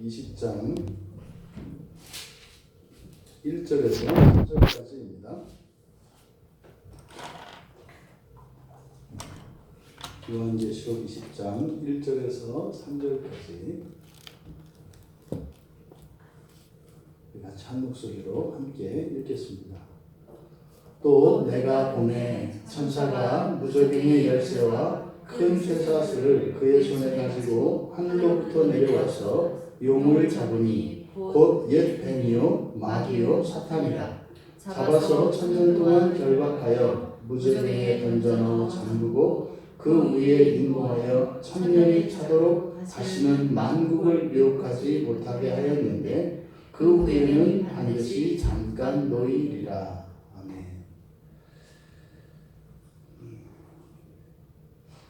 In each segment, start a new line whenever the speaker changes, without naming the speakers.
20장 1절에서 3절까지입니다. 요한계시록 20장 1절에서 3절까지 같이 한 목소리로 함께 읽겠습니다. 또 내가 보내 천사가 무저갱의 열쇠와 큰 쇠사슬을 그의 손에 가지고 하늘로부터 내려와서 용을 잡으니 곧 옛 뱀이요 마귀요 사탄이라. 잡아서 천년 동안 결박하여 무저갱에 던져넣어 잠그고 그 위에 임모하여 천년이 차도록 다시는 만국을 유혹하지 못하게 하였는데 그 후에는 반드시 잠깐 노이리라. 아멘.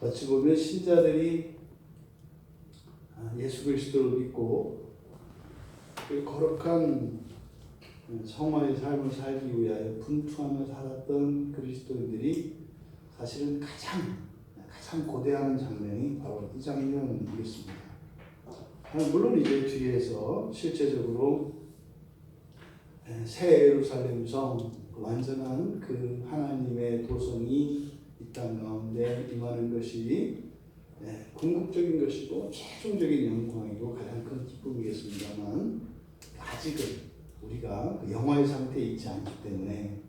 어찌 보면 신자들이 예수 그리스도를 믿고 거룩한 성화의 삶을 살기 위하여 분투하며 살았던 그리스도인들이 사실은 가장 고대하는 장면이 바로 이 장면이겠습니다. 물론 이제 뒤에서 실제적으로 새 예루살렘 성, 완전한 그 하나님의 도성이 이 땅 가운데 임하는 것이 궁극적인 것이고 최종적인 영광이고 가장 큰 기쁨이겠습니다만, 아직은 우리가 그 영화의 상태에 있지 않기 때문에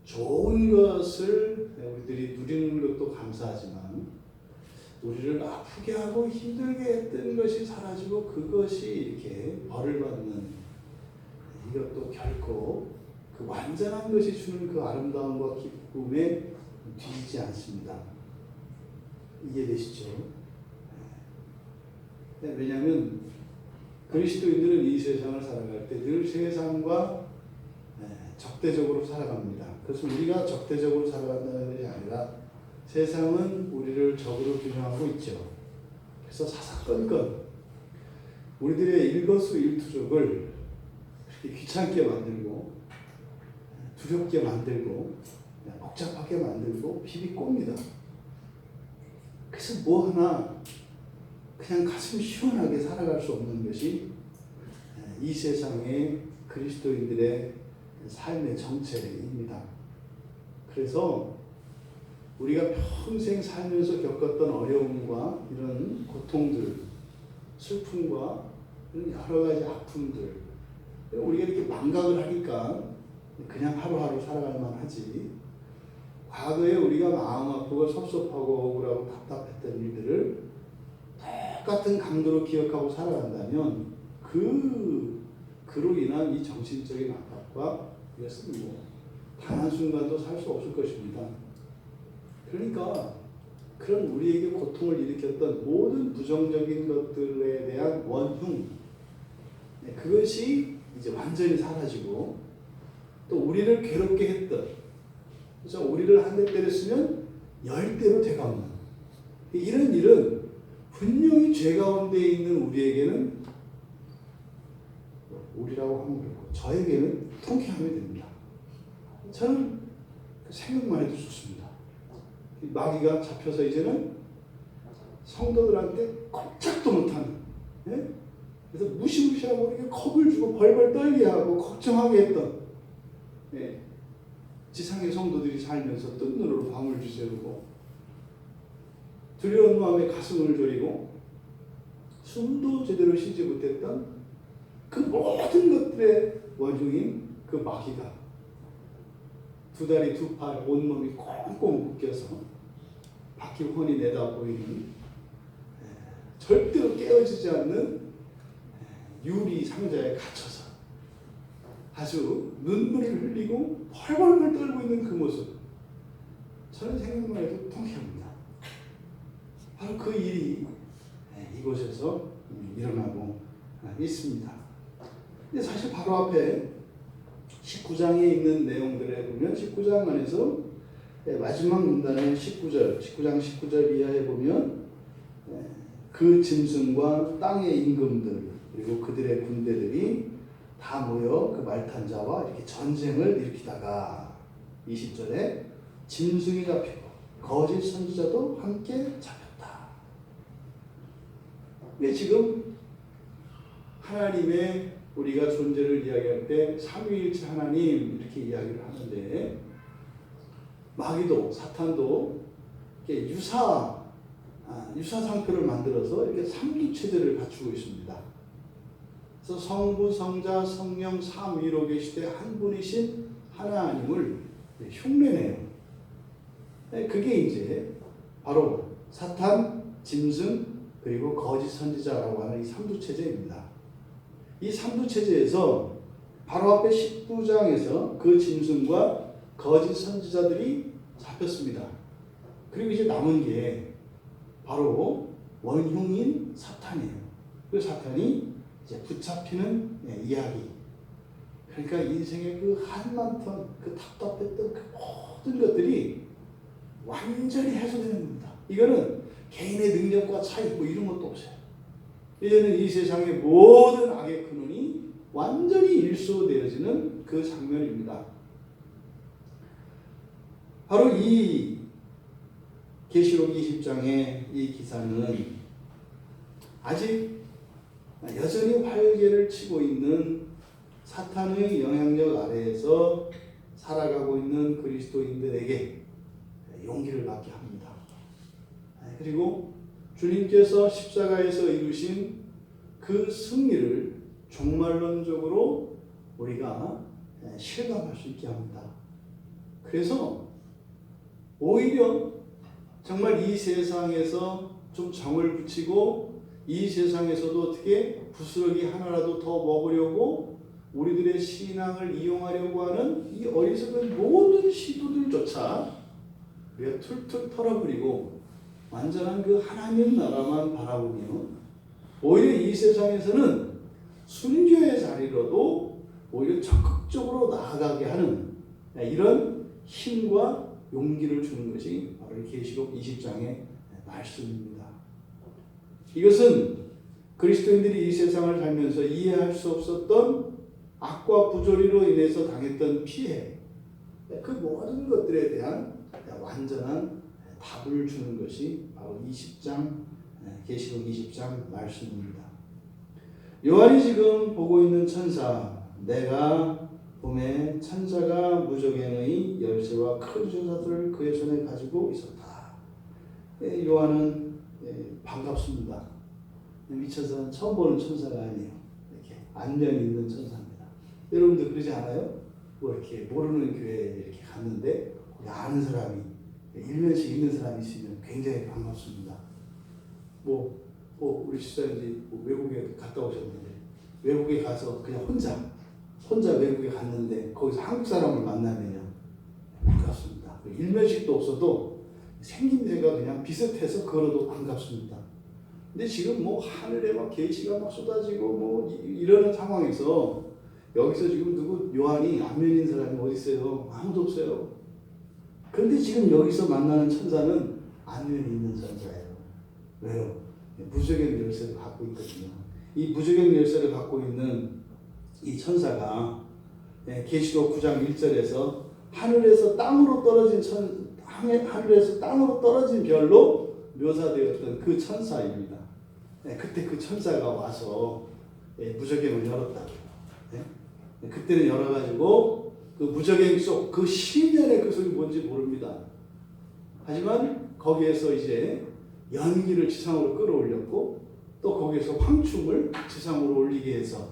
좋은 것을 우리들이 누리는 것도 감사하지만 우리를 아프게 하고 힘들게 했던 것이 사라지고 그것이 이렇게 벌을 받는 이것도 결코 그 완전한 것이 주는 그 아름다움과 기쁨에 뒤지지 않습니다. 이해되시죠? 왜냐하면 그리스도인들은 이 세상을 살아갈 때 늘 세상과 적대적으로 살아갑니다. 그래서 우리가 적대적으로 살아간다는 것이 아니라 세상은 우리를 적으로 규정하고 있죠. 그래서 사사건건 우리들의 일거수일투족을 이렇게 귀찮게 만들고 두렵게 만들고 복잡하게 만들고 비비꼽니다. 그래서 뭐 하나 그냥 가슴 시원하게 살아갈 수 없는 것이 이 세상의 그리스도인들의 삶의 정체입니다. 그래서 우리가 평생 살면서 겪었던 어려움과 이런 고통들, 슬픔과 이런 여러 가지 아픔들, 우리가 이렇게 망각을 하니까 그냥 하루하루 살아갈 만하지, 과거에 우리가 마음 아프고 섭섭하고 억울하고 답답했던 일들을 똑같은 강도로 기억하고 살아간다면 그로 인한 이 정신적인 압박과 이것은 단 한순간도 살 수 없을 것입니다. 그러니까 그런 우리에게 고통을 일으켰던 모든 부정적인 것들에 대한 원흉, 그것이 이제 완전히 사라지고 또 우리를 괴롭게 했던, 그래서 우리를 한 대 때렸으면 10대로 되갚는 이런 일은 분명히 죄 가운데 있는 우리에게는, 우리라고 하면 그렇고 저에게는 통쾌함이 됩니다. 저는 생각만 해도 좋습니다. 마귀가 잡혀서 이제는 성도들한테 꼼짝도 못하는, 그래서 무시무시하고 이렇게 겁을 주고 벌벌 떨게 하고 걱정하게 했던 지상의 성도들이 살면서 뜬 눈으로 밤을 지새우고 두려운 마음에 가슴을 졸이고 숨도 제대로 쉬지 못했던 그 모든 것들의 원흉인 그 마귀가 두 다리 두 팔 온몸이 꽁꽁 묶여서 바퀴 훤히 내다보이는 절대로 깨어지지 않는 유리 상자에 갇혀서 아주 눈물을 흘리고 펄펄펄 떨고 있는 그 모습, 저는 생각만 해도 통쾌합니다. 바로 그 일이 이곳에서 일어나고 있습니다. 근데 사실 바로 앞에 19장에 있는 내용들에 보면 19장 안에서 마지막 문단의 19장 19절 이하에 보면 그 짐승과 땅의 임금들 그리고 그들의 군대들이 다 모여 그 말탄 자와 이렇게 전쟁을 일으키다가 20절에 짐승이 잡히고 거짓 선지자도 함께 잡혔다. 근데 지금 하나님의 우리가 존재를 이야기할 때 삼위일체 하나님 이렇게 이야기를 하는데, 마귀도 사탄도 이렇게 유사 상표를 만들어서 이렇게 삼위 체제를 갖추고 있습니다. 그래서 성부, 성자, 성령 삼위로 계시되 한 분이신 하나님을 흉내내요. 그게 이제 바로 사탄, 짐승, 그리고 거짓 선지자라고 하는 이 삼두 체제입니다. 이 삼두 체제에서 바로 앞에 19장에서 그 짐승과 거짓 선지자들이 잡혔습니다. 그리고 이제 남은 게 바로 원흉인 사탄이에요. 그 사탄이 이제 붙잡히는 이야기. 그러니까 인생의 그 한많던 그 답답했던 그 모든 것들이 완전히 해소되는 겁니다. 이거는 개인의 능력과 차이 뭐 이런 것도 없어요. 이제는 이 세상의 모든 악의 근원이 완전히 일소되어지는 그 장면입니다. 바로 이 계시록 20장의 이 기사는 아직 여전히 활개를 치고 있는 사탄의 영향력 아래에서 살아가고 있는 그리스도인들에게 용기를 받게 합니다. 그리고 주님께서 십자가에서 이루신 그 승리를 종말론적으로 우리가 실감할 수 있게 합니다. 그래서 오히려 정말 이 세상에서 좀 정을 붙이고 이 세상에서도 어떻게 부스러기 하나라도 더 먹으려고 우리들의 신앙을 이용하려고 하는 이 어리석은 모든 시도들조차 우리가 툴툴 털어버리고 완전한 그 하나님 나라만 바라보며 오히려 이 세상에서는 순교의 자리로도 오히려 적극적으로 나아가게 하는 이런 힘과 용기를 주는 것이 바로 계시록 20장의 말씀입니다. 이것은 그리스도인들이 이 세상을 살면서 이해할 수 없었던 악과 부조리로 인해서 당했던 피해, 그 모든 것들에 대한 완전한 답을 주는 것이 바로 20장, 계시록 20장 말씀입니다. 요한이 지금 보고 있는 천사, 내가 봄에 천사가 무저갱의 열쇠와 큰 주사들을 그의 손에 가지고 있었다. 요한은 반갑습니다. 이 천사는 처음 보는 천사가 아니에요. 이렇게 안면이 있는 천사입니다. 여러분도 그러지 않아요? 뭐 이렇게 모르는 교회에 이렇게 갔는데 아는 사람이 일면식 있는 사람이 있으면 굉장히 반갑습니다. 우리 집사님이 외국에 갔다 오셨는데 외국에 가서 그냥 혼자 외국에 갔는데 거기서 한국 사람을 만나면요 반갑습니다. 일면식도 없어도 생김새가 그냥 비슷해서 걸어도 반갑습니다. 근데 지금 하늘에 막 계시가 막 쏟아지고 이러는 상황에서 여기서 지금 누구 요한이 안면인 사람이 어디 있어요? 아무도 없어요. 그런데 지금 여기서 만나는 천사는 안면이 있는 천사예요. 왜요? 무저갱 열쇠를 갖고 있거든요. 이 무저갱 열쇠를 갖고 있는 이 천사가 계시록 9장 1절에서 하늘에서 땅으로 떨어진 별로 묘사되었던 그 천사입니다. 그때 그 천사가 와서 무저갱을 열었다고요. 그때는 열어가지고 그 무저갱 속 그 시면의 그 속이 뭔지 모릅니다. 하지만 거기에서 이제 연기를 지상으로 끌어올렸고 또 거기에서 황충을 지상으로 올리게 해서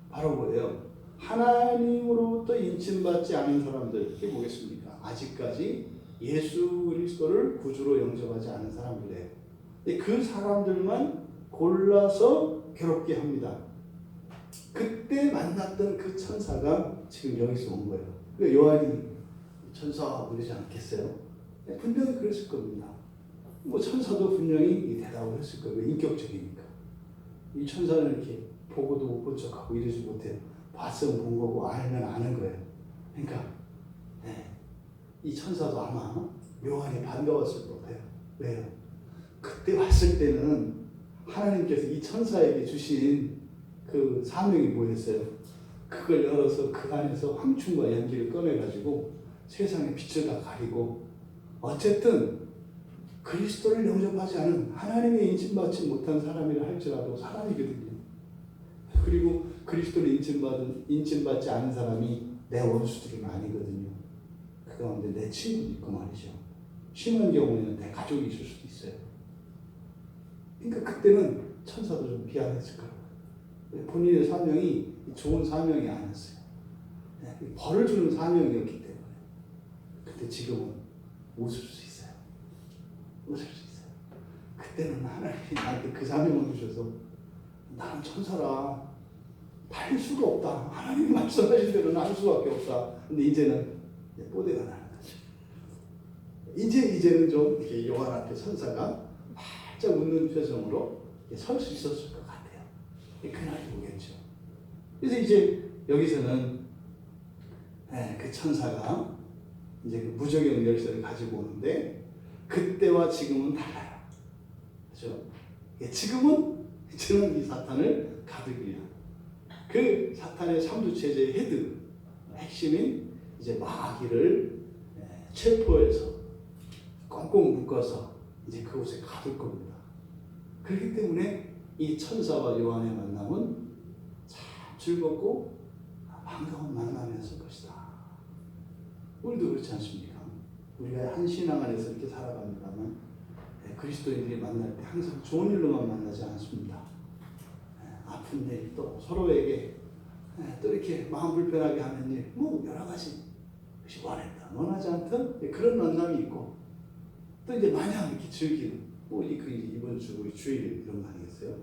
바로 뭐예요? 하나님으로부터 인침받지 않은 사람들, 이게 뭐겠습니까? 아직까지 예수 그리스도를 구주로 영접하지 않은 사람들이에요. 그 사람들만 골라서 괴롭게 합니다. 그때 만났던 그 천사가 지금 여기서 온 거예요. 그러니까 요한이 천사 그러지 않겠어요? 분명히 그랬을 겁니다. 천사도 분명히 대답을 했을 거예요. 인격적이니까. 이 천사는 이렇게 보고도 못 본 척하고 이러지 못해요. 봤으면 본 거고 알면 아는 거예요. 그러니까 이 천사도 아마 요한이 반가웠을 거예요. 왜요? 그때 왔을 때는 하나님께서 이 천사에게 주신 그 사명이 뭐였어요? 그걸 열어서 그 안에서 황충과 연기를 꺼내가지고 세상의 빛을 다 가리고 어쨌든 그리스도를 영접하지 않은 하나님의 인침받지 못한 사람이라 할지라도 사람이거든요. 그리스도를 인침받지 않은 사람이 내 원수들은 아니거든요. 그 가운데 내 친구도 있고 말이죠. 심한 경우에는 내 가족이 있을 수도 있어요. 그러니까 그때는 천사도 좀 비안했을 거라고요. 본인의 사명이 좋은 사명이 아니었어요. 벌을 주는 사명이었기 때문에. 근데 지금은 웃을 수 있어요. 웃을 수 있어요. 그때는 하나님이 나한테 그 사명을 주셔서 나는 천사라. 달릴 수가 없다. 하나님이 말씀하신 대로 할 수밖에 없다. 근데 이제는 뽀대가 나는 거죠. 이제는 좀 이렇게 요한 앞에 천사가 활짝 웃는 표정으로 설 수 있었을 것 같아요. 그날이 오겠죠. 그래서 이제 여기서는 그 천사가 이제 그 무적용 열쇠를 가지고 오는데 그때와 지금은 달라요. 그렇죠? 지금은 이 사탄을 가두기 위한 그 사탄의 삼두체제의 헤드 핵심인 이제 마귀를 체포해서 꽁꽁 묶어서 이제 그곳에 가둘 겁니다. 그렇기 때문에 이 천사와 요한의 만남은 참 즐겁고 반가운 만남이었을 것이다. 우리도 그렇지 않습니까? 우리가 한 신앙 안에서 이렇게 살아갑니다만 그리스도인들이 만날 때 항상 좋은 일로만 만나지 않습니다. 아픈 일, 또 서로에게 또 이렇게 마음 불편하게 하는 일, 뭐 여러 가지 것이 원하지 않던 그런 만남이 있고, 또 이제 마냥 이렇게 즐기는 뭐 이번 주 우리 주일 이런 거 아니겠어요?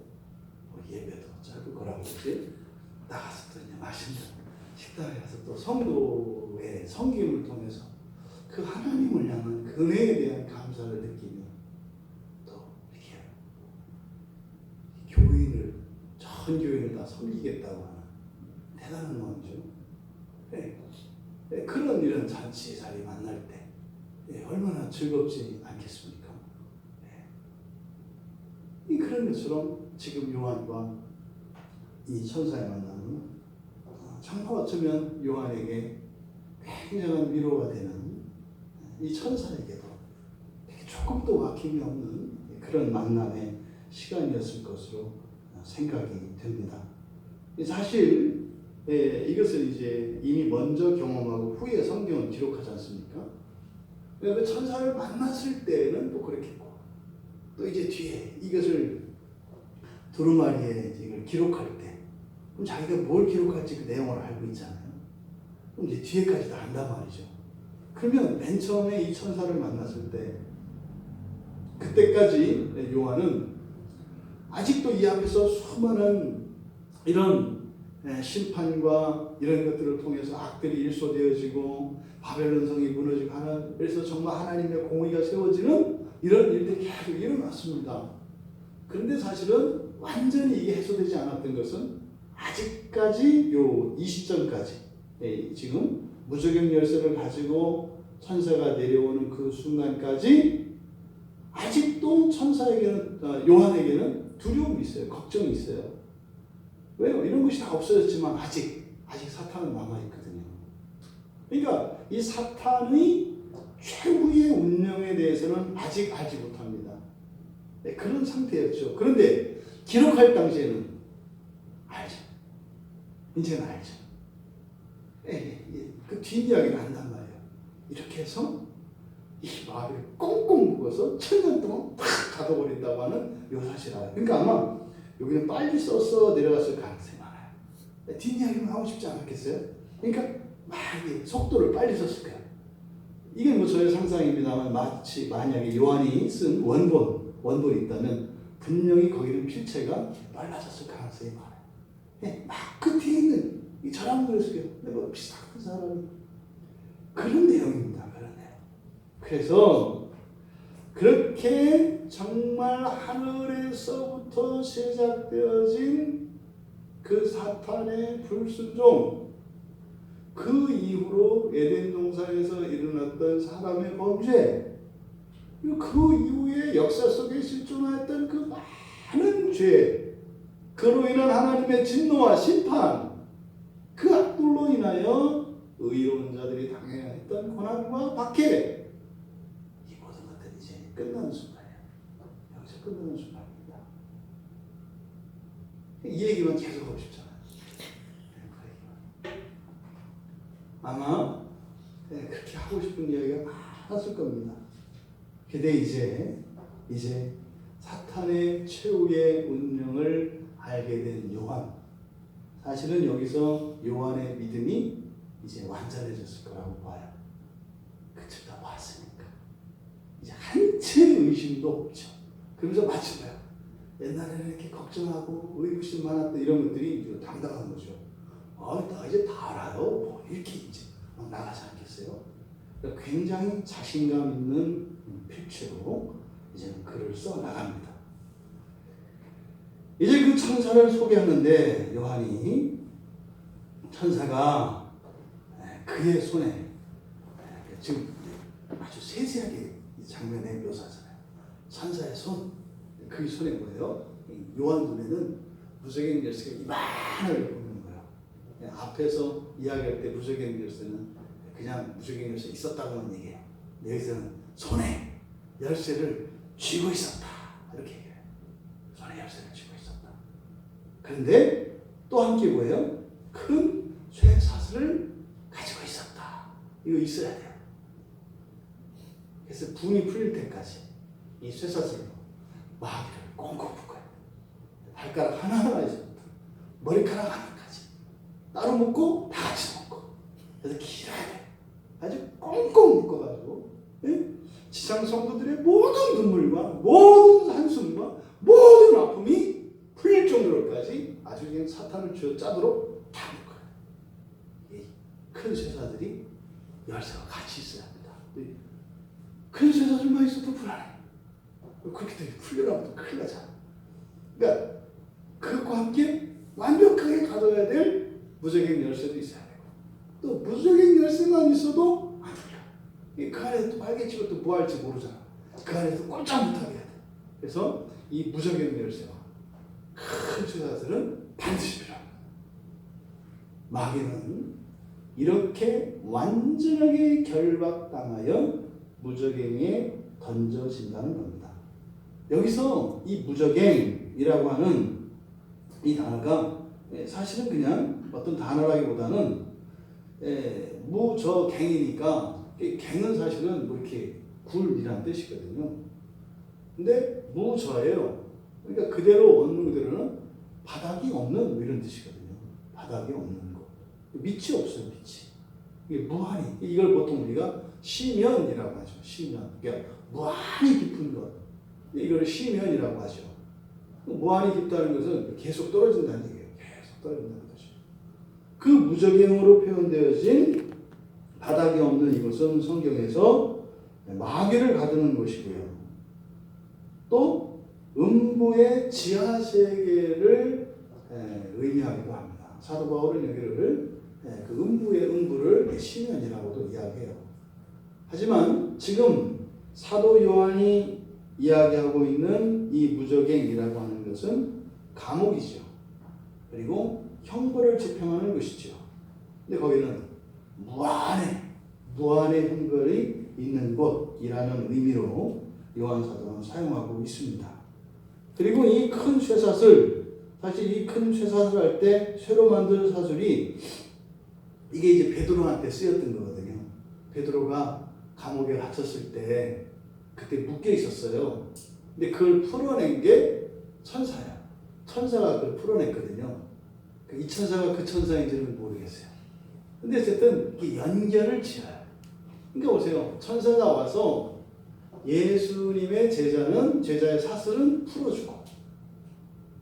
뭐 예배도 짧을 거라고 그러지. 나가서 또 이제 맛있는 식당에 가서 또 성도의 섬김을 통해서 그 하나님을 향한 그 은혜에 대한 감사를 느끼며 또 이렇게 교인을 전 교인을 다 섬기겠다고 하는 대단한 마음이죠. 그런 이런 잔치 자리 만날 때 얼마나 즐겁지 않겠습니까? 그런 것처럼 지금 요한과 이 천사의 만남은 정말 어쩌면 요한에게 굉장한 위로가 되는 이 천사에게도 조금도 막힘이 없는 그런 만남의 시간이었을 것으로 생각이 됩니다. 사실 이것을 이제 이미 먼저 경험하고 후에 성경은 기록하지 않습니까? 그 천사를 만났을 때는 또 그렇겠고, 또 이제 뒤에 이것을 두루마리에 이걸 기록할 때, 그럼 자기가 뭘 기록할지 그 내용을 알고 있잖아요. 그럼 이제 뒤에까지 다 안단 말이죠. 그러면 맨 처음에 이 천사를 만났을 때, 그때까지 요한은 아직도 이 앞에서 수많은 이런 심판과 이런 것들을 통해서 악들이 일소되어지고 바벨론 성이 무너지고 하는, 그래서 정말 하나님의 공의가 세워지는 이런 일들이 계속 일어났습니다. 그런데 사실은 완전히 이게 해소되지 않았던 것은 아직까지 이 시점까지 지금 무적용 열쇠를 가지고 천사가 내려오는 그 순간까지 아직도 천사에게는 요한에게는 두려움이 있어요. 걱정이 있어요. 왜요? 이런 것이 다 없어졌지만 아직 사탄은 남아있거든요. 그러니까 이 사탄의 최후의 운명에 대해서는 아직 알지 못합니다. 그런 상태였죠. 그런데 기록할 당시에는 알죠. 이제는 알죠. 그 뒷이야기를 한단 말이에요. 이렇게 해서 이 마귀를 꽁꽁 묶어서 1000년 동안 팍 가둬버린다고 하는 요 사실을 알아요. 그러니까 아마 여기는 빨리 써서 내려갔을 가능성이 많아요. 뒷이야기만 하고 싶지 않았겠어요? 그러니까 막 속도를 빨리 썼을 거예요. 이게 뭐 저의 상상입니다만 마치 만약에 요한이 쓴 원본이 있다면 분명히 거기는 필체가 빨라졌을 가능성이 많아요. 막 그 뒤에 있는 저랑 그랬어요. 뭐 비슷한 사람이 그런 내용입니다. 그런 내용. 그래서 그렇게 정말 하늘에서부터 시작되어진 그 사탄의 불순종, 그 이후로 에덴 동산에서 일어났던 사람의 범죄, 그 이후에 역사 속에 실존하였던 그 많은 죄, 그로 인한 하나님의 진노와 심판, 그 악들로 인하여 의로운 자들이 당해야 했던 고난과 박해, 이 모든 것들이 이제 끝나는 순간이에요. 여기서 끝나는 순간입니다. 이 얘기만 계속 하고 싶잖아요. 아마 그렇게 하고 싶은 이야기가 많았을 겁니다. 근데 이제 사탄의 최후의 운명을 알게 된 요한, 사실은 여기서 요한의 믿음이 이제 완전해졌을 거라고 봐요. 그쵸, 다 봤으니까 이제 한 채의 의심도 없죠. 그러면서 마치 뭐야, 옛날에는 이렇게 걱정하고 의구심 많았던 이런 것들이 이제 당당한 거죠. 나 이제 다 알아요. 뭐 이렇게 이제 막 나가지 않겠어요? 그러니까 굉장히 자신감 있는 필체로 이제 글을 써 나갑니다. 이제 그 천사를 소개하는데 요한이 천사가 그의 손에 지금 아주 세세하게 이 장면에 묘사하잖아요. 천사의 손, 그 손에 뭐예요? 요한 눈에는 무적행 열쇠가 이만하게 보이는 거예요. 앞에서 이야기할 때 무적행 열쇠는 그냥 무적행 열쇠 있었다고만 얘기해요. 여기서는 손에 열쇠를 쥐고 있었다 이렇게 얘기해요. 손에 열쇠를 쥐고 있었다. 그런데 또 함께 뭐예요? 큰 쇠사슬을 가지고 있었다. 이거 있어야 돼요. 그래서 분이 풀릴 때까지 이 쇠사슬로 마귀를 꽁꽁 묶어요. 발가락 하나하나에서부터 머리카락 하나까지 따로 묶고 다 같이 묶고, 그래서 길어야 돼. 아주 꽁꽁 묶어가지고 지상 성도들의 모든 눈물과 모든 한숨과 모든 아픔이 풀릴 정도로까지 아주 그냥 사탄을 쥐어짜도록 다 묶어요. 이 큰 쇠사슬이 열쇠와 같이 있어야 합니다. 큰 쇠사슬만 있어도 불안해. 그렇게 되면 풀려나면 큰일 나잖아. 그러니까 그것과 함께 완벽하게 가져야 될 무적행 열쇠도 있어야 되고, 또 무적행 열쇠만 있어도 안 풀려. 그 안에서 또 빨개지고 또 뭐 할지 모르잖아. 그 안에서 꼼짝 못하게 해야 돼. 그래서 이 무적행 열쇠와 큰 쇠사슬은 반드시 필요합니다. 마귀는 이렇게 완전하게 결박당하여 무적행에 던져진다는 겁니다. 여기서 이 무적행이라고 하는 이 단어가 사실은 그냥 어떤 단어라기보다는 무저갱이니까, 갱은 사실은 뭐 이렇게 굴이라는 뜻이거든요. 근데 무저예요. 그러니까 그대로 얻는 그대로는 바닥이 없는 뭐 이런 뜻이거든요. 바닥이 없는 거. 밑이 없어요, 밑이. 이게 무한히, 이걸 보통 우리가 시면이라고 하죠. 시면. 그러니까 무한히 깊은 것. 이걸 시면이라고 하죠. 무한히 깊다는 것은 계속 떨어진다는 얘기예요. 계속 떨어진다는 거죠. 그 무적행으로 표현되어진 바닥이 없는 이것은 성경에서 마귀를 가두는 것이고요. 또 음부의 지하 세계를 의미하기도 합니다. 사도 바울은 여기를 그 음부의 음부를 시면이라고도 이야기해요. 하지만 지금 사도 요한이 이야기하고 있는 이 무적행이라고 하는 것은 감옥이죠. 그리고 형벌을 집행하는 것이죠. 근데 거기는 무한의 형벌이 있는 곳이라는 의미로 요한 사도는 사용하고 있습니다. 그리고 이 큰 쇠사슬, 사실 이 큰 쇠사슬 할 때 쇠로 만든 사슬이 이게 이제 베드로한테 쓰였던 거거든요. 베드로가 감옥에 갇혔을 때 그때 묶여 있었어요. 근데 그걸 풀어낸 게 천사야. 천사가 그걸 풀어냈거든요. 이 천사가 그 천사인지는 모르겠어요. 근데 어쨌든 이게 연결을 지어요. 그러니까 보세요. 천사가 와서 예수님의 제자의 사슬은 풀어주고,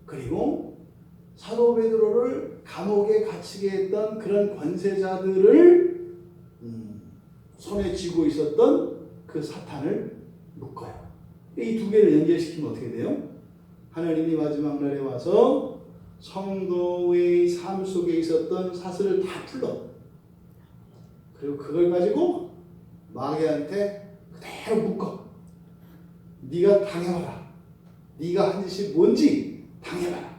그리고 사도 베드로를 감옥에 갇히게 했던 그런 권세자들을 손에 쥐고 있었던 그 사탄을 묶어요. 이 두 개를 연결시키면 어떻게 돼요? 하나님이 마지막 날에 와서 성도의 삶 속에 있었던 사슬을 다 풀러, 그리고 그걸 가지고 마귀한테 그대로 묶어. 네가 당해봐라. 네가 한 짓이 뭔지 당해봐라.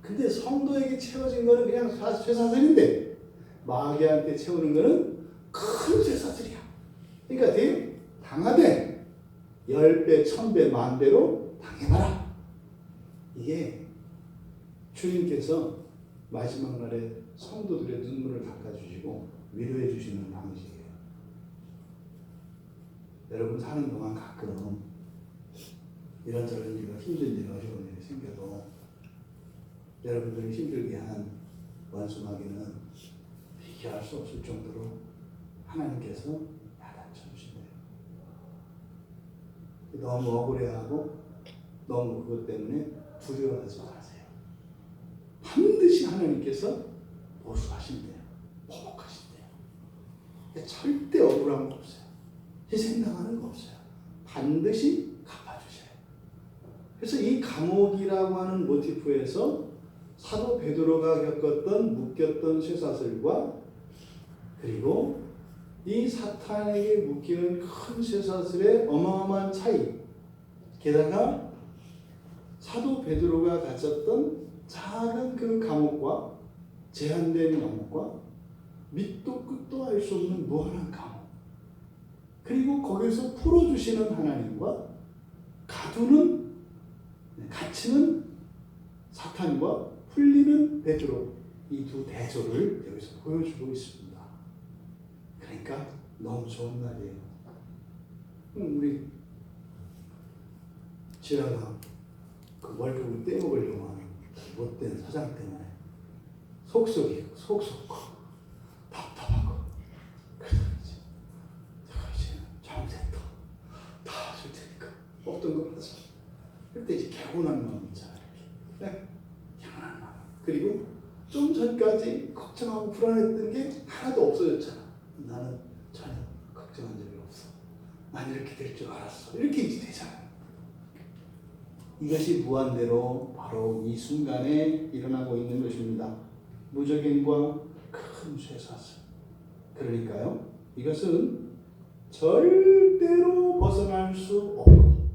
근데 성도에게 채워진 거는 그냥 쇠사슬인데 마귀한테 채우는 거는 큰 쇠사슬이야. 그러니까 네 당하되 10배, 1000배, 10,000배로 당해봐라. 이게 주님께서 마지막 날에 성도들의 눈물을 닦아주시고 위로해 주시는 방식이에요. 여러분 사는 동안 가끔 이런저런 일과 힘든 일, 어려운 일이 생겨도 여러분들이 힘들게 한 원수마귀는 비교할 수 없을 정도로 하나님께서 야단쳐 주시네요. 너무 억울해하고 너무 그것 때문에 두려워하지 마세요. 반드시 하나님께서 보수하신대요. 포복하신대요. 절대 억울한 거 없어요. 희생당하는 거 없어요. 반드시 갚아주셔요. 그래서 이 감옥이라고 하는 모티프에서 사도 베드로가 겪었던 묶였던 쇠사슬과 그리고 이 사탄에게 묶이는 큰 쇠사슬의 어마어마한 차이, 게다가 사도 베드로가 갇혔던 작은 그 감옥과 제한된 감옥과 밑도 끝도 알 수 없는 무한한 감옥, 그리고 거기서 풀어주시는 하나님과 갇히는 사탄과 풀리는 베드로, 이 두 대조를 여기서 보여주고 있습니다. 그러니까 너무 좋은 날이에요. 우리 지라가 그 월급을 떼먹으려고 하는 못된 사장 때문에 속썩이고 속썩고 답답하고 그러지. 제가 이제 잘못했다. 다 줄 테니까 없던 거 하자. 그때 이제 개운한 마음 있잖아요. 네? 개운한 마음. 그리고 좀 전까지 걱정하고 불안했던 게 하나도 없어졌잖아. 나는 전혀 걱정한 적이 없어. 난 이렇게 될 줄 알았어. 이렇게 이제 되잖아요. 이것이 무한대로 바로 이 순간에 일어나고 있는 것입니다. 무적행과 큰 쇠사슬. 그러니까요, 이것은 절대로 벗어날 수 없고,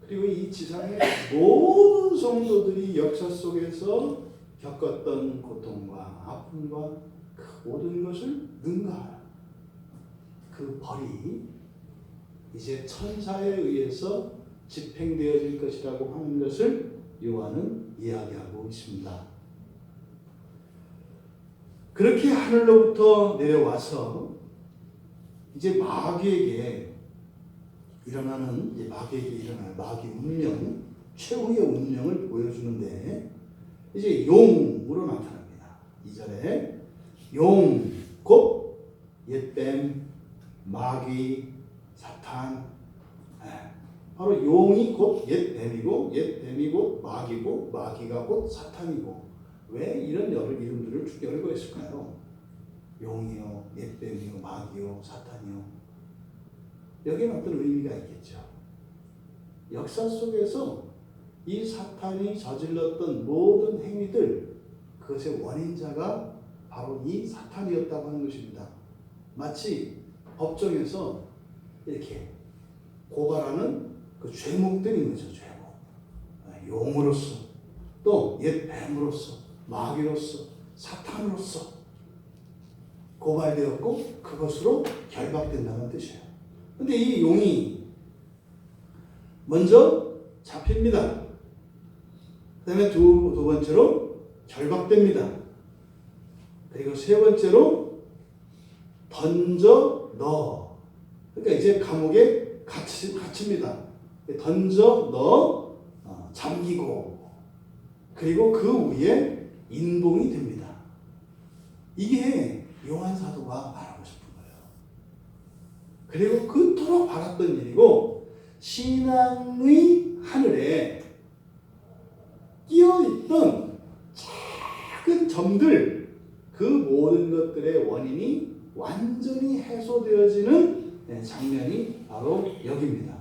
그리고 이 지상의 모든 성도들이 역사 속에서 겪었던 고통과 아픔과 그 모든 것을 능가할 그 벌이 이제 천사에 의해서 집행되어질 것이라고 하는 것을 요한은 이야기하고 있습니다. 그렇게 하늘로부터 내려와서 이제 마귀에게 일어나는 마귀 운명, 최후의 운명을 보여주는데 이제 용으로 나타납니다. 2절에 용, 곧 옛뱀, 마귀, 사탄. 바로 용이 곧 옛뱀이고, 옛뱀이 곧 마귀고, 마귀가 곧 사탄이고. 왜 이런 여러 이름들을 쭉 열거했을까요? 용이요, 옛뱀이요, 마귀요, 사탄이요. 여기는 어떤 의미가 있겠죠. 역사 속에서 이 사탄이 저질렀던 모든 행위들, 그것의 원인자가 바로 이 사탄이었다고 하는 것입니다. 마치 법정에서 이렇게 고발하는 그 죄목들인 거죠. 죄목. 용으로서, 또 옛 뱀으로서, 마귀로서, 사탄으로서 고발되었고 그것으로 결박된다는 뜻이에요. 근데 이 용이 먼저 잡힙니다. 그 다음에 두 번째로 결박됩니다. 그리고 세 번째로 던져 넣어. 그러니까 이제 감옥에 갇힙니다. 던져 넣어 잠기고, 그리고 그 위에 인봉이 됩니다. 이게 요한 사도가 말하고 싶은 거예요. 그리고 그토록 바랐던 일이고, 신앙의 하늘에 끼어있던 작은 점들, 그 모든 것들의 원인이 완전히 해소되어지는 장면이 바로 여기입니다.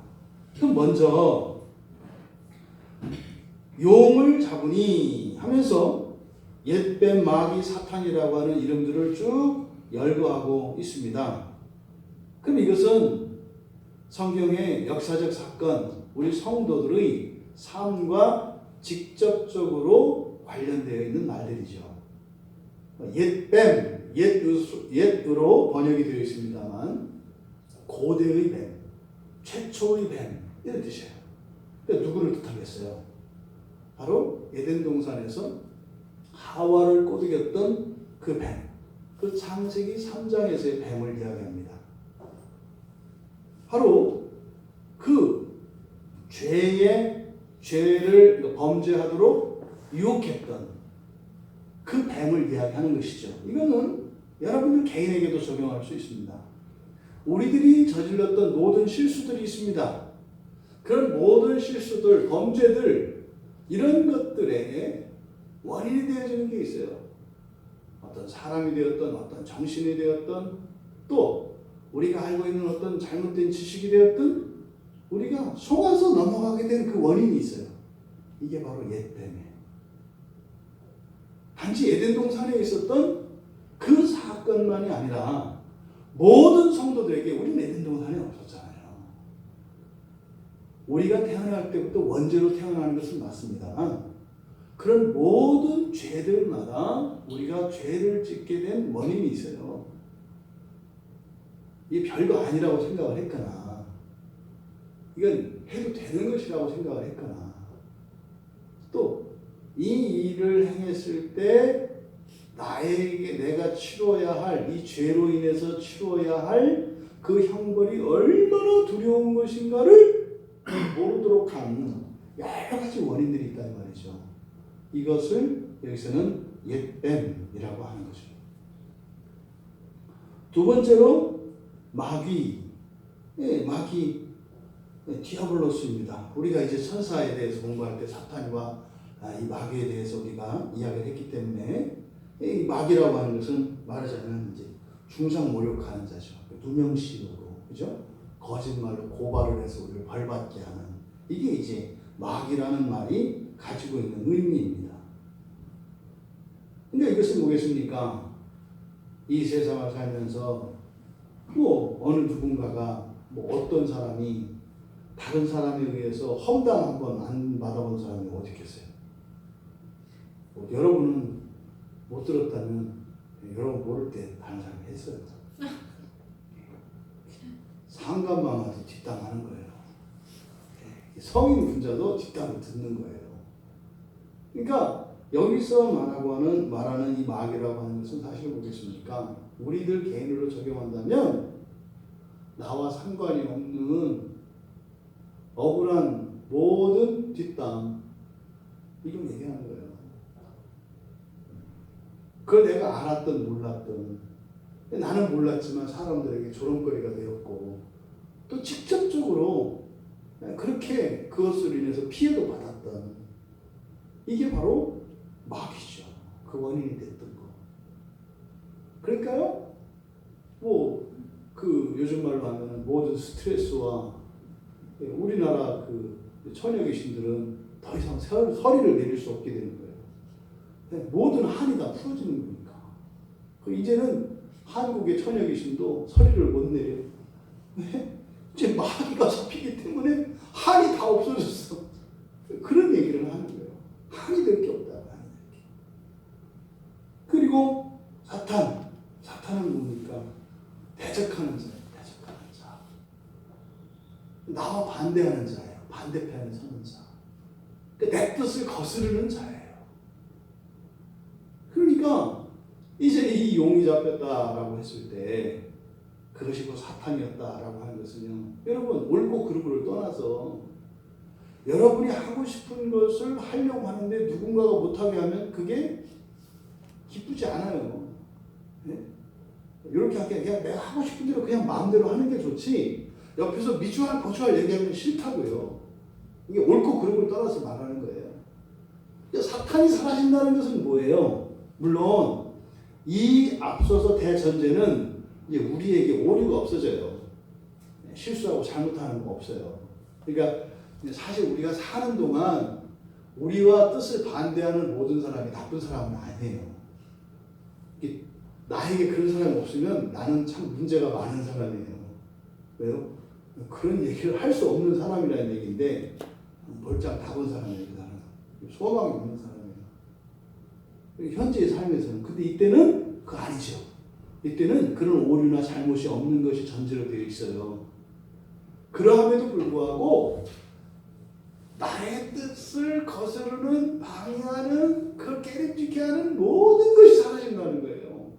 그럼 먼저 용을 잡으니 하면서 옛뱀, 마귀, 사탄이라고 하는 이름들을 쭉 열거하고 있습니다. 그럼 이것은 성경의 역사적 사건, 우리 성도들의 삶과 직접적으로 관련되어 있는 말들이죠. 옛뱀, 옛으로 번역이 되어 있습니다만 고대의 뱀, 최초의 뱀 이런 뜻이에요. 그러니까 누구를 뜻하겠어요? 바로 에덴 동산에서 하와를 꼬드겼던 그 뱀, 그 창세기 3장에서의 뱀을 이야기합니다. 바로 그 죄를 범죄하도록 유혹했던 그 뱀을 이야기하는 것이죠. 이거는 여러분들 개인에게도 적용할 수 있습니다. 우리들이 저질렀던 모든 실수들이 있습니다. 그런 모든 실수들, 범죄들, 이런 것들의 원인이 되어지는 게 있어요. 어떤 사람이 되었던, 어떤 정신이 되었던, 또 우리가 알고 있는 어떤 잘못된 지식이 되었던, 우리가 속아서 넘어가게 된 그 원인이 있어요. 이게 바로 옛뱀이에요. 단지 에덴 동산에 있었던 그 사건만이 아니라 모든 성도들에게 우리는 에덴 동산에 없었잖아요. 우리가 태어날 때부터 원죄로 태어나는 것은 맞습니다. 그런 모든 죄들마다 우리가 죄를 짓게 된 원인이 있어요. 이게 별거 아니라고 생각을 했거나, 이건 해도 되는 것이라고 생각을 했거나, 또 이 일을 행했을 때 나에게 내가 치러야 할, 이 죄로 인해서 치러야 할 그 형벌이 얼마나 두려운 것인가를 모르도록 한 여러 가지 원인들이 있다는 말이죠. 이것을 여기서는 옛뱀이라고 하는 거죠. 두 번째로 마귀, 디아블로스입니다. 우리가 이제 천사에 대해서 공부할 때 사탄과 이 마귀에 대해서 우리가 이야기를 했기 때문에, 이 마귀라고 하는 것은 말하자면 이제 중상모욕하는 자죠. 누명식으로, 그죠? 거짓말로 고발을 해서 우리를 벌받게 하는, 이게 이제 마귀라는 말이 가지고 있는 의미입니다. 근데 이것은 뭐겠습니까? 이 세상을 살면서 어느 누군가가 어떤 사람이 다른 사람에 의해서 험담 한번 안 받아본 사람이 어디 있겠어요? 여러분은 못 들었다면 여러분 모를 때 다른 사람이 했어요. 상관만 와도 뒷담하는 거예요. 성인 분자도 뒷담을 듣는 거예요. 그러니까 여기서 말하는 이 마귀라고 하는 것은 사실 뭐겠습니까? 우리들 개인으로 적용한다면 나와 상관이 없는 억울한 모든 뒷담, 이걸 얘기하는 거예요. 그걸 내가 알았든 몰랐든, 나는 몰랐지만 사람들에게 조롱거리가 되었고, 또 직접적으로 그렇게 그것으로 인해서 피해도 받았던, 이게 바로 마귀죠. 그 원인이 됐던 거. 그러니까요, 요즘 말로 하면 모든 스트레스와, 우리나라 그 처녀 귀신들은 더 이상 서리를 내릴 수 없게 되는 거예요. 모든 한이 다 풀어지는 거니까. 이제는 한국의 처녀 귀신도 서리를 못 내려요. 왜? 이제 마귀가 잡히기 때문에 한이 다 없어졌어. 그런 얘기를 하는 거예요. 한이 될 게 없다. 그리고 사탄은 뭡니까? 대적하는 자예요. 대적하는 자. 나와 반대하는 자예요. 반대편에 서는 자. 내 뜻을 거스르는 자예요. 그러니까 이제 이 용이 잡혔다라고 했을 때 그것이 사탄이었다라고 하는 것은요, 여러분 옳고 그르고를 떠나서 여러분이 하고 싶은 것을 하려고 하는데 누군가가 못하게 하면 그게 기쁘지 않아요. 네? 이렇게 할게, 그냥 내가 하고 싶은 대로 그냥 마음대로 하는 게 좋지, 옆에서 미주알 고주알 얘기하면 싫다고요. 이게 옳고 그르고를 떠나서 말하는 거예요. 사탄이 사라진다는 것은 뭐예요? 물론 이 앞서서 대전제는 이제 우리에게 오류가 없어져요. 실수하고 잘못하는 거 없어요. 그러니까 사실 우리가 사는 동안 우리와 뜻을 반대하는 모든 사람이 나쁜 사람은 아니에요. 나에게 그런 사람이 없으면 나는 참 문제가 많은 사람이에요. 왜요? 그런 얘기를 할 수 없는 사람이라는 얘기인데, 멀쩡 다 본 사람이에요. 소망이 없는 사람이에요. 현재의 삶에서는. 근데 이때는 그거 아니죠. 이때는 그런 오류나 잘못이 없는 것이 전제로 되어 있어요. 그러함에도 불구하고 나의 뜻을 거스르는, 방해하는, 그걸 깨름지게 하는 모든 것이 사라진다는 거예요.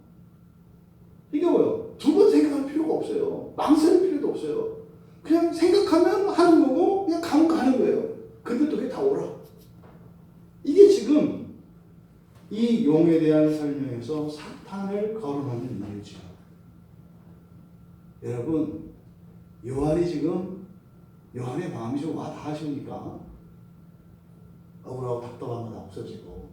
오라. 이게 지금 이 용에 대한 설명에서 사탄을 거론하는 이유죠. 여러분, 요한의 마음이 좀 와 닿으십니까? 억울하고 답답한 건 없어지고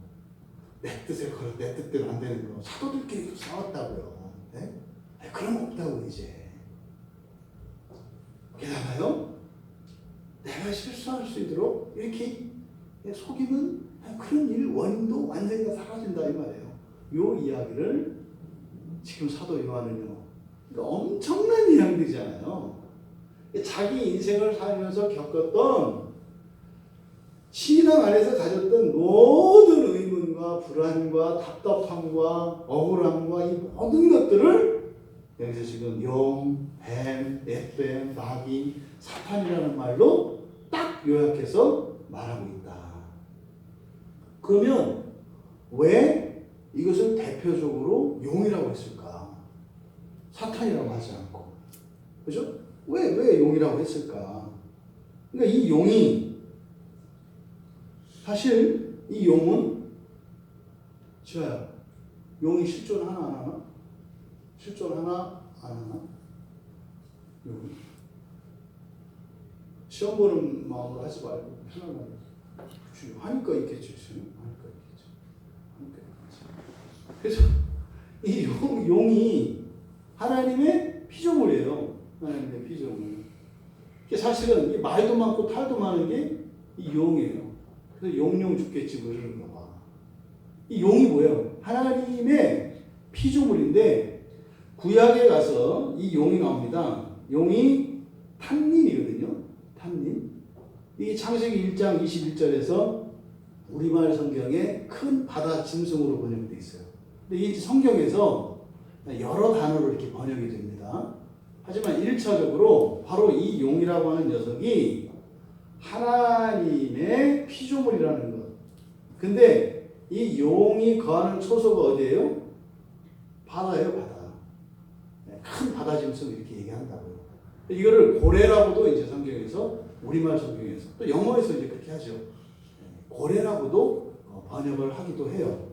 내 뜻을 걸어 내 뜻대로 안 되는 거 사도들끼리 싸웠다고요. 네? 그런 거 없다고 이제. 게다가요, 내가 실수할 수 있도록 이렇게 속이는 그런 일 원인도 완전히 다 사라진다 이 말이에요. 요 이야기를 지금 사도 요한은요, 그러니까 엄청난 이야기잖아요. 자기 인생을 살면서 겪었던 신앙 안에서 가졌던 모든 의문과 불안과 답답함과 억울함과 이 모든 것들을 여기서 지금 용, 뱀, 앳뱀, 마귀, 사탄이라는 말로 딱 요약해서 말하고 있다. 그러면 왜 이것을 대표적으로 용이라고 했을까? 사탄이라고 하지 않고. 그죠? 왜 용이라고 했을까? 그러니까 이 용이, 사실 이 용은, 지아야, 용이 실존 하나 안 하나? 실존 하나 안 하나? 용이. 시험 보는 마음으로 하지 말고 편안하게. 하니까 있겠죠. 하니까 있겠죠. 그래서 이 용이 하나님의 피조물이에요. 하나님의 피조물. 사실은 이 말도 많고 탈도 많은 게 이 용이에요. 그래서 용용 죽겠지 뭐 이러는 거 봐. 이 용이 뭐예요? 하나님의 피조물인데 구약에 가서 이 용이 나옵니다. 용이 탄닌이거든요. 탄닌. 이 창세기 1장 21절에서 우리말 성경에 큰 바다 짐승으로 번역되어 있어요. 근데 이 성경에서 여러 단어로 이렇게 번역이 됩니다. 하지만 1차적으로 바로 이 용이라고 하는 녀석이 하나님의 피조물이라는 것. 근데 이 용이 거하는 초소가 어디예요? 바다예요, 바다. 큰 바다 짐승 이렇게 얘기한다고요. 이거를 고래라고도 이제 성경에서, 우리말 성경에서, 또 영어에서 이제 그렇게 하죠. 고래라고도 번역을 하기도 해요.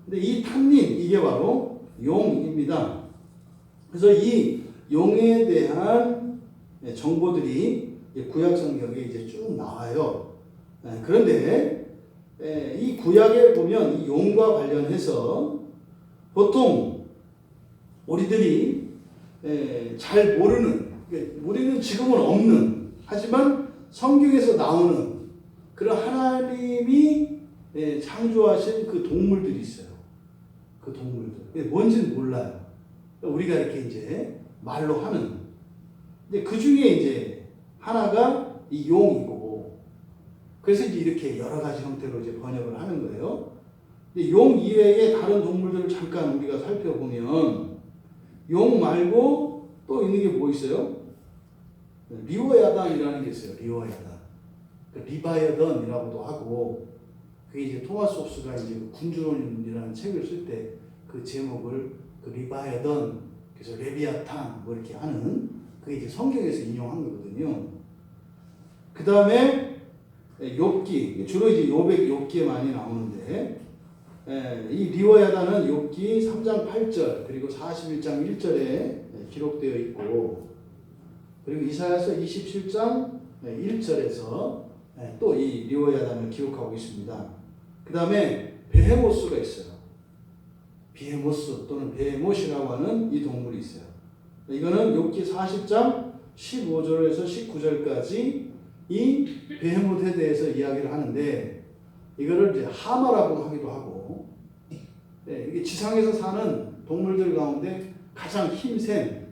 근데 이 탄닌, 이게 바로 용입니다. 그래서 이 용에 대한 정보들이 구약 성경에 이제 쭉 나와요. 그런데 이 구약에 보면 이 용과 관련해서 보통 우리들이 잘 모르는, 우리는 지금은 없는, 하지만 성경에서 나오는 그런 하나님이 창조하신 그 동물들이 있어요. 그 동물들. 뭔지는 몰라요. 우리가 이렇게 이제 말로 하는. 근데 그 중에 이제 하나가 이 용이고, 그래서 이제 이렇게 여러 가지 형태로 이제 번역을 하는 거예요. 근데 용 이외에 다른 동물들을 잠깐 우리가 살펴보면, 용 말고 또 있는 게 뭐 있어요? 리워야단이라는 게 있어요. 리워야단. 리바이어던이라고도 하고, 그게 이제 토마스 홉스가 이제 군주론이라는 책을 쓸 때 그 제목을 리바이어던, 그래서 레비아탄 뭐 이렇게 하는, 그게 이제 성경에서 인용한 거거든요. 그 다음에 욥기, 주로 이제 욥기에 많이 나오는데, 이 리워야단은 욥기 3장 8절 그리고 41장 1절에 기록되어 있고, 그리고 이사야서 27장 1절에서 또 이 리워야단을 기록하고 있습니다. 그 다음에 베헤모스가 있어요. 비헤모스 또는 베헤못이라고 하는 이 동물이 있어요. 이거는 욥기 40장 15절에서 19절까지 이 베헤못에 대해서 이야기를 하는데, 이거를 이제 하마라고 하기도 하고, 이게 지상에서 사는 동물들 가운데 가장 힘센,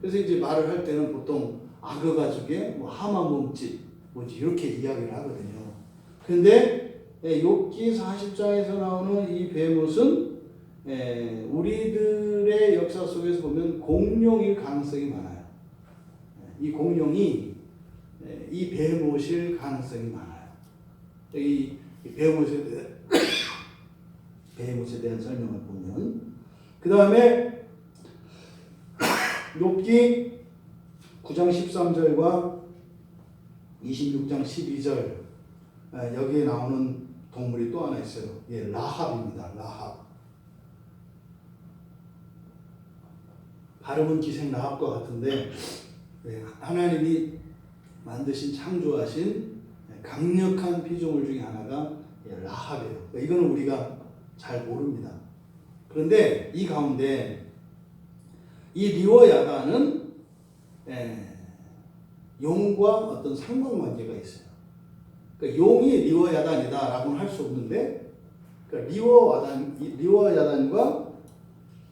그래서 이제 말을 할 때는 보통 악어 가죽에 뭐 하마 몸짓 뭐지 이렇게 이야기를 하거든요. 그런데 욥기 40장에서 나오는 이 베헤못은 우리들의 역사 속에서 보면 공룡일 가능성이 많아요. 이 공룡이 이 베헤못일 가능성이 많아요. 이 베헤못에 대한 설명을 보면, 그 다음에 욥기 9장 13절과 26장 12절, 여기에 나오는 동물이 또 하나 있어요. 예, 라합입니다. 라합. 발음은 기생 라합과 같은데 하나님이 만드신 창조하신 강력한 피조물 중에 하나가 라합이에요. 이거는 우리가 잘 모릅니다. 그런데 이 가운데 이 리워 야단은 용과 어떤 상관관계가 있어요. 그러니까 용이 리워 야단이다라고는 할 수 없는데, 그러니까 리워 야단과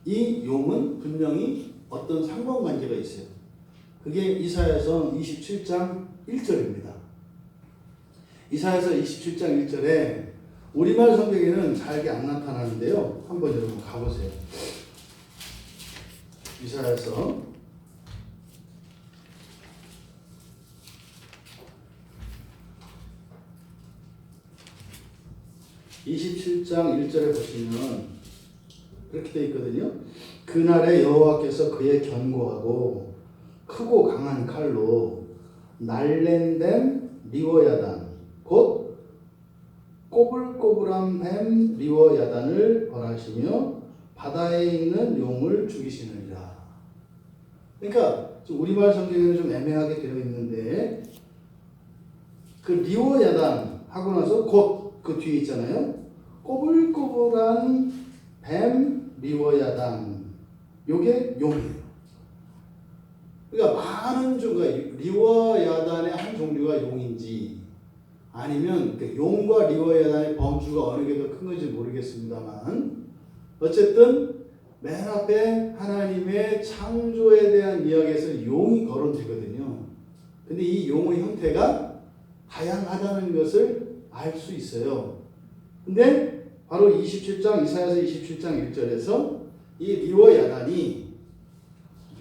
이 용은 분명히 어떤 상관관계가 있어요. 그게 이사야서 27장 1절입니다. 이사야서 27장 1절에 우리말 성경에는 잘게 안 나타나는데요. 한번 여러분 가보세요. 이사야서 27장 1절에 보시면 이렇게 되어 있거든요. 그날에 여호와께서 그의 견고하고 크고 강한 칼로 날랜뱀 리워야단 곧 꼬불꼬불한 뱀 리워야단을 벌하시며 바다에 있는 용을 죽이시느니라. 그러니까 우리말 성경에는 좀 애매하게 되어 있는데 그 리워야단 하고 나서 곧 그 뒤에 있잖아요. 꼬불꼬불한 뱀 리워야단, 요게 용이에요. 그러니까 많은 종류가 리워야단의 한 종류가 용인지 아니면 용과 리워야단의 범주가 어느 게 더 큰 건지 모르겠습니다만 어쨌든 맨 앞에 하나님의 창조에 대한 이야기에서 용이 거론되거든요. 근데 이 용의 형태가 다양하다는 것을 알 수 있어요. 근데 바로 이사야서 27장 1절에서 이 리워야단이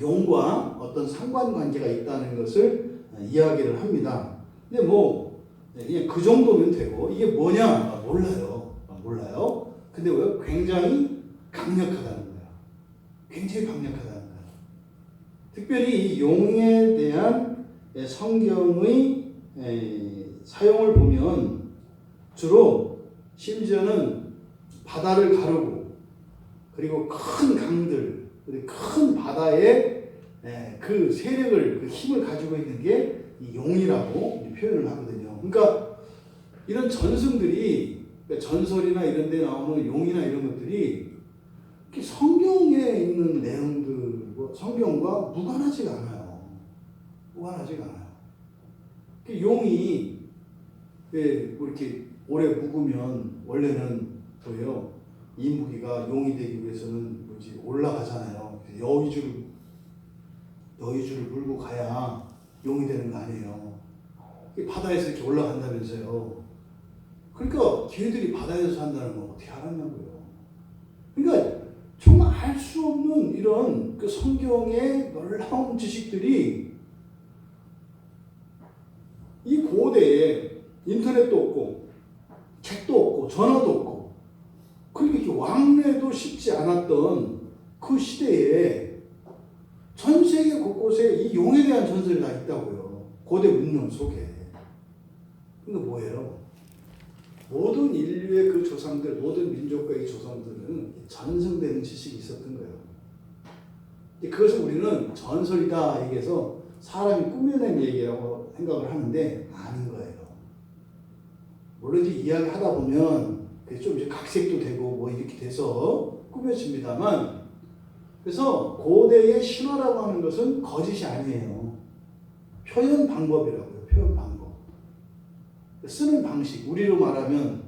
용과 어떤 상관관계가 있다는 것을 이야기를 합니다. 근데 뭐 그냥 그 정도면 되고 이게 뭐냐 몰라요. 근데 왜 굉장히 강력하다는 거야. 굉장히 강력하다는 거야. 특별히 이 용에 대한 성경의 사용을 보면 주로 심지어는 바다를 가르고 그리고 큰 강들, 큰 바다의 그 세력을, 그 힘을 가지고 있는 게 이 용이라고 표현을 하거든요. 그러니까 이런 전승들이, 전설이나 이런 데 나오는 용이나 이런 것들이 성경에 있는 내용들, 성경과 무관하지가 않아요. 무관하지가 않아요. 용이 이렇게 오래 묵으면 원래는 뭐예요? 이 무기가 용이 되기 위해서는 올라가잖아요. 여의주를 물고 가야 용이 되는 거 아니에요. 바다에서 이렇게 올라간다면서요. 그러니까 걔들이 바다에서 산다는 건 어떻게 알았냐고요. 그러니까 정말 알 수 없는 이런 그 성경의 놀라운 지식들이 이 고대에 인터넷도 없고 책도 없고 전화도 없고 그러니까 이렇게 왕래도 쉽지 않았던 그 시대에 전 세계 곳곳에 이 용에 대한 전설이 다 있다고요. 고대 문명 속에. 그러니까 뭐예요? 모든 인류의 그 조상들, 모든 민족과의 조상들은 전승되는 지식이 있었던 거예요. 그것을 우리는 전설이다 얘기해서 사람이 꾸며낸 얘기라고 생각을 하는데 아닌 거예요. 물론 이제 이야기 하다 보면 좀 이제 각색도 되고 뭐 이렇게 돼서 꾸며집니다만, 그래서 고대의 신화라고 하는 것은 거짓이 아니에요. 표현 방법이라고요. 표현 방법. 쓰는 방식. 우리로 말하면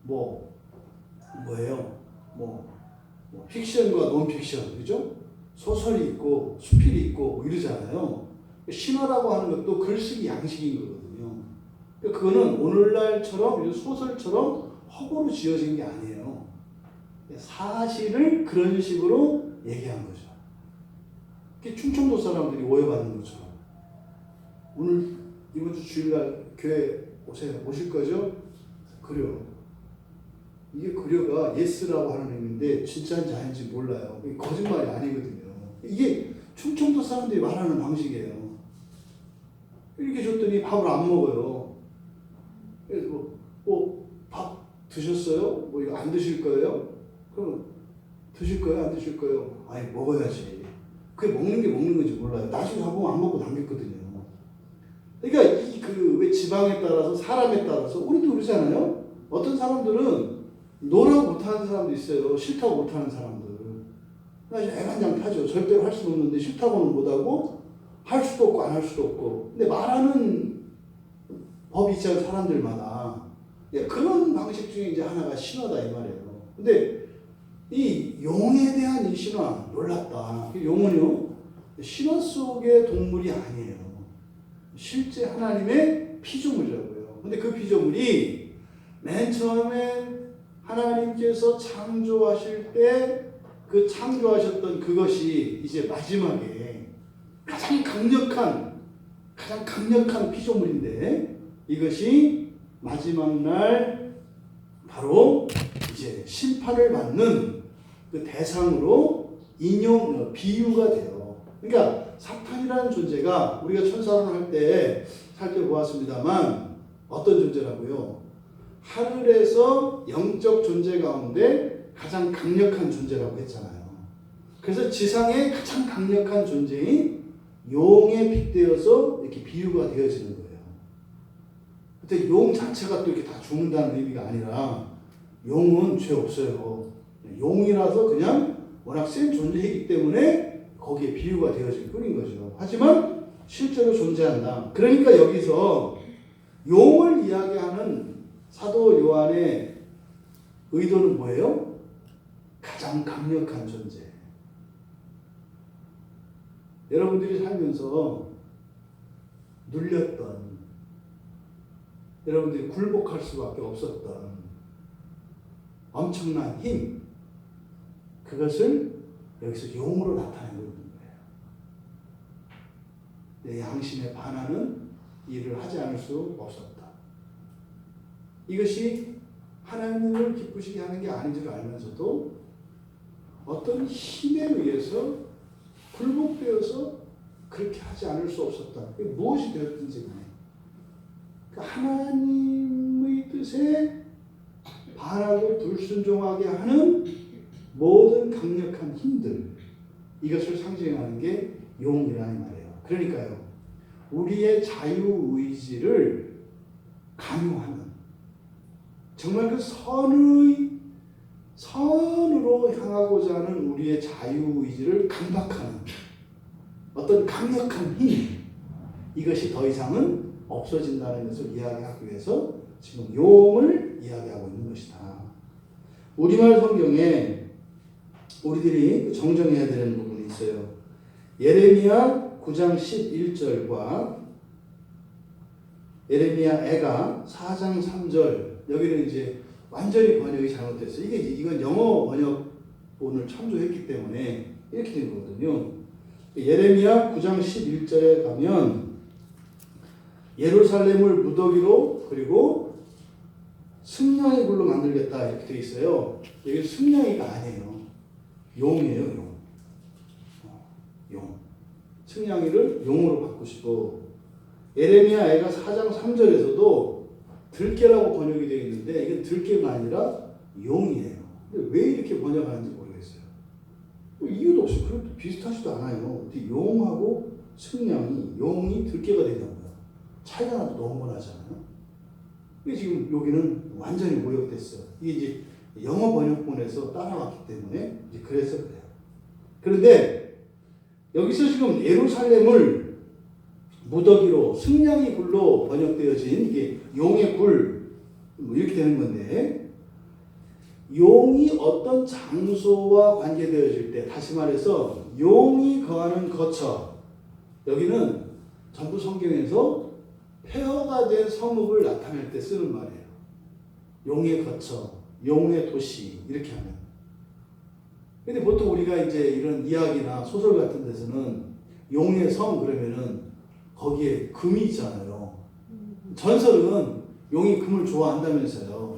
뭐예요? 픽션과 논픽션, 그죠? 소설이 있고 수필이 있고 이러잖아요. 신화라고 하는 것도 글쓰기 양식인 거거든요. 그거는 오늘날처럼 소설처럼 허구로 지어진 게 아니에요. 사실을 그런 식으로 얘기한 거죠. 충청도 사람들이 오해받는 것처럼. 오늘 이번 주 주일날 교회 오실 거죠? 그려. 이게 그려가 예스라고 하는 의미인데 진짜인지 아닌지 몰라요. 이게 거짓말이 아니거든요. 이게 충청도 사람들이 말하는 방식이에요. 이렇게 줬더니 밥을 안 먹어요. 그래서 드셨어요? 뭐 이거 안 드실 거예요? 그럼 드실 거예요? 안 드실 거예요? 아니 먹어야지. 그게 먹는 게 먹는 건지 몰라요. 나중에 가보면 안 먹고 남겼거든요. 그러니까 이 그 왜 지방에 따라서 사람에 따라서 우리도 그러잖아요. 어떤 사람들은 노라고 못하는 사람도 있어요. 싫다고 못하는 사람들. 그래서 애간장 타죠. 절대로 할 수 없는데 싫다고는 못하고 할 수도 없고 안 할 수도 없고. 근데 말하는 법이 있잖아요. 사람들마다. 예, 그런 방식 중에 이제 하나가 신화다 이 말이에요. 근데 이 용에 대한 이 신화 놀랍다. 용은요 신화 속의 동물이 아니에요. 실제 하나님의 피조물이라고요. 근데 그 피조물이 맨 처음에 하나님께서 창조하실 때 그 창조하셨던 그것이 이제 마지막에 가장 강력한 피조물인데 이것이 마지막 날 바로 이제 심판을 받는 그 대상으로 비유가 돼요. 그러니까 사탄이라는 존재가 우리가 천사론을 할 때 살펴보았습니다만 어떤 존재라고요? 하늘에서 영적 존재 가운데 가장 강력한 존재라고 했잖아요. 그래서 지상의 가장 강력한 존재인 용에 빗대어서 이렇게 비유가 되어지는 거예요. 근데 용 자체가 또 이렇게 다 죽는다는 의미가 아니라 용은 죄 없어요. 용이라서 그냥 워낙 센 존재이기 때문에 거기에 비유가 되어질 뿐인 거죠. 하지만 실제로 존재한다. 그러니까 여기서 용을 이야기하는 사도 요한의 의도는 뭐예요? 가장 강력한 존재. 여러분들이 살면서 눌렸던, 여러분들이 굴복할 수밖에 없었던 엄청난 힘, 그것을 여기서 용으로 나타내고 있는 거예요. 내 양심에 반하는 일을 하지 않을 수 없었다. 이것이 하나님을 기쁘시게 하는 게 아닌 줄 알면서도 어떤 힘에 의해서 굴복되어서 그렇게 하지 않을 수 없었다. 무엇이 되었든지 간에 하나님의 뜻에 반하고 불순종하게 하는 모든 강력한 힘들, 이것을 상징하는 게 용이라는 말이에요. 그러니까요, 우리의 자유의지를 강요하는, 정말 그 선으로 향하고자 하는 우리의 자유의지를 강박하는 어떤 강력한 힘, 이것이 더 이상은 없어진다는 것을 이야기하기 위해서 지금 용을 이야기하고 있는 것이다. 우리말 성경에 우리들이 정정해야 되는 부분이 있어요. 예레미야 9장 11절과 예레미야 애가 4장 3절, 여기는 이제 완전히 번역이 잘못됐어요. 이건 영어 번역본을 참조했기 때문에 이렇게 된 거거든요. 예레미야 9장 11절에 가면 예루살렘을 무더기로 그리고 승냥이 굴로 만들겠다 이렇게 되어 있어요. 여기 승냥이가 아니에요. 용이에요. 용. 승냥이를 용으로 바꾸시고, 예레미야 애가 4장 3절에서도 들깨라고 번역이 되어 있는데 이건 들깨가 아니라 용이에요. 근데 왜 이렇게 번역하는지 모르겠어요. 이유도 없이 그것도 비슷하지도 않아요. 용하고 승냥이, 용이 들깨가 되냐고요. 차이가 나도 너무 나잖아요. 근데 지금 여기는 완전히 모욕됐어요. 이게 이제 영어 번역본에서 따라왔기 때문에 이제 그래서 그래요. 그런데 여기서 지금 예루살렘을 무더기로 승냥이 굴로 번역되어진 이게 용의 굴 이렇게 되는 건데, 용이 어떤 장소와 관계되어질 때, 다시 말해서 용이 거하는 거처, 여기는 전부 성경에서 폐허가 된 성읍을 나타낼 때 쓰는 말이에요. 용의 거처, 용의 도시 이렇게 하면. 근데 보통 우리가 이제 이런 이야기나 소설 같은 데서는 용의 성 그러면은 거기에 금이 있잖아요. 전설은 용이 금을 좋아한다면서요.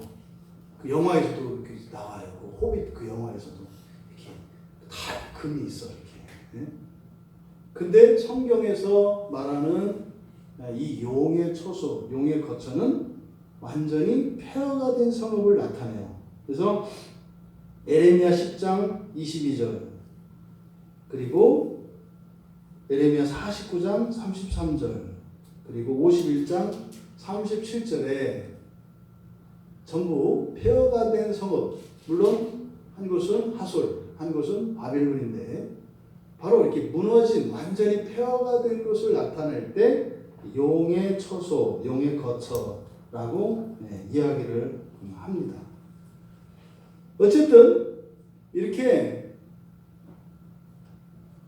그 영화에서도 이렇게 나와요. 그 호빗 그 영화에서도 이렇게 다 금이 있어 이렇게. 근데 성경에서 말하는 이 용의 처소, 용의 거처는 완전히 폐허가 된 성읍을 나타내요. 그래서 에레미야 10장 22절 그리고 에레미야 49장 33절 그리고 51장 37절에 전부 폐허가 된 성읍, 물론 한 곳은 하솔, 한 곳은 바벨론인데 바로 이렇게 무너진 완전히 폐허가 된 것을 나타낼 때 용의 처소, 용의 거처라고 이야기를 합니다. 어쨌든 이렇게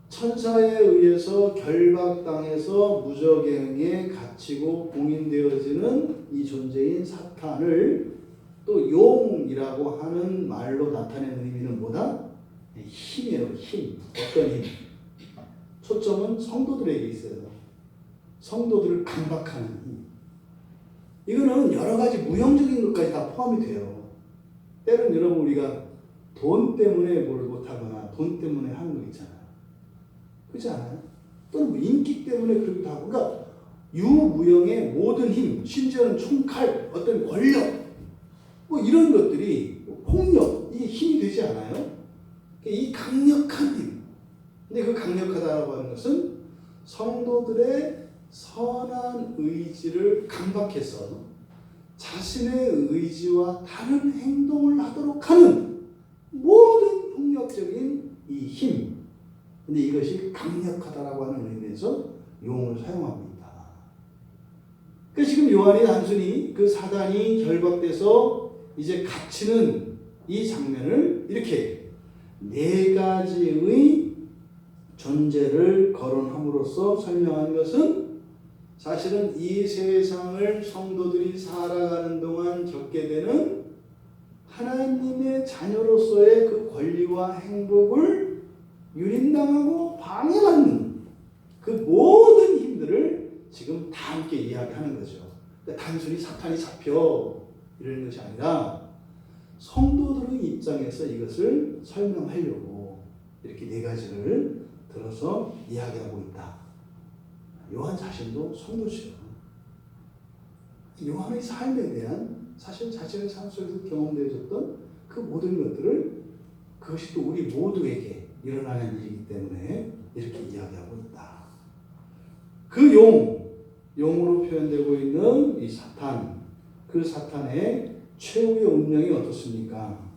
천사에 의해서 결박당해서 무저갱에 갇히고 봉인되어지는 이 존재인 사탄을 또 용이라고 하는 말로 나타내는 의미는 뭐다? 힘이에요. 힘. 어떤 힘? 초점은 성도들에게 있어요. 성도들을 강박하는 힘. 이거는 여러 가지 무형적인 것까지 다 포함이 돼요. 때는 여러분 우리가 돈 때문에 뭘 못하거나 돈 때문에 하는 거 있잖아요. 그렇지 않아요? 또는 뭐 인기 때문에 그러기도 하고. 그러니까 유무형의 모든 힘, 심지어는 총칼, 어떤 권력, 뭐 이런 것들이 폭력, 이게 힘이 되지 않아요? 이 강력한 힘. 근데 그 강력하다라고 하는 것은 성도들의 선한 의지를 강박해서 자신의 의지와 다른 행동을 하도록 하는 모든 폭력적인 이 힘. 근데 이것이 강력하다라고 하는 의미에서 용을 사용합니다. 그러니까 지금 요한이 단순히 그 사단이 결박돼서 이제 갇히는 이 장면을 이렇게 네 가지의 존재를 거론함으로써 설명한 것은 사실은 이 세상을 성도들이 살아가는 동안 겪게 되는 하나님의 자녀로서의 그 권리와 행복을 유린당하고 방해받는 그 모든 힘들을 지금 다 함께 이야기하는 거죠. 그러니까 단순히 사탄이 잡혀 이러는 것이 아니라 성도들의 입장에서 이것을 설명하려고 이렇게 네 가지를 들어서 이야기하고 있다. 요한 자신도 성도죠. 요한의 삶에 대한 사실 자신의 삶 속에서 경험되어졌던 그 모든 것들을 그것이 또 우리 모두에게 일어나는 일이기 때문에 이렇게 이야기하고 있다. 그 용으로 표현되고 있는 이 사탄, 그 사탄의 최후의 운명이 어떻습니까?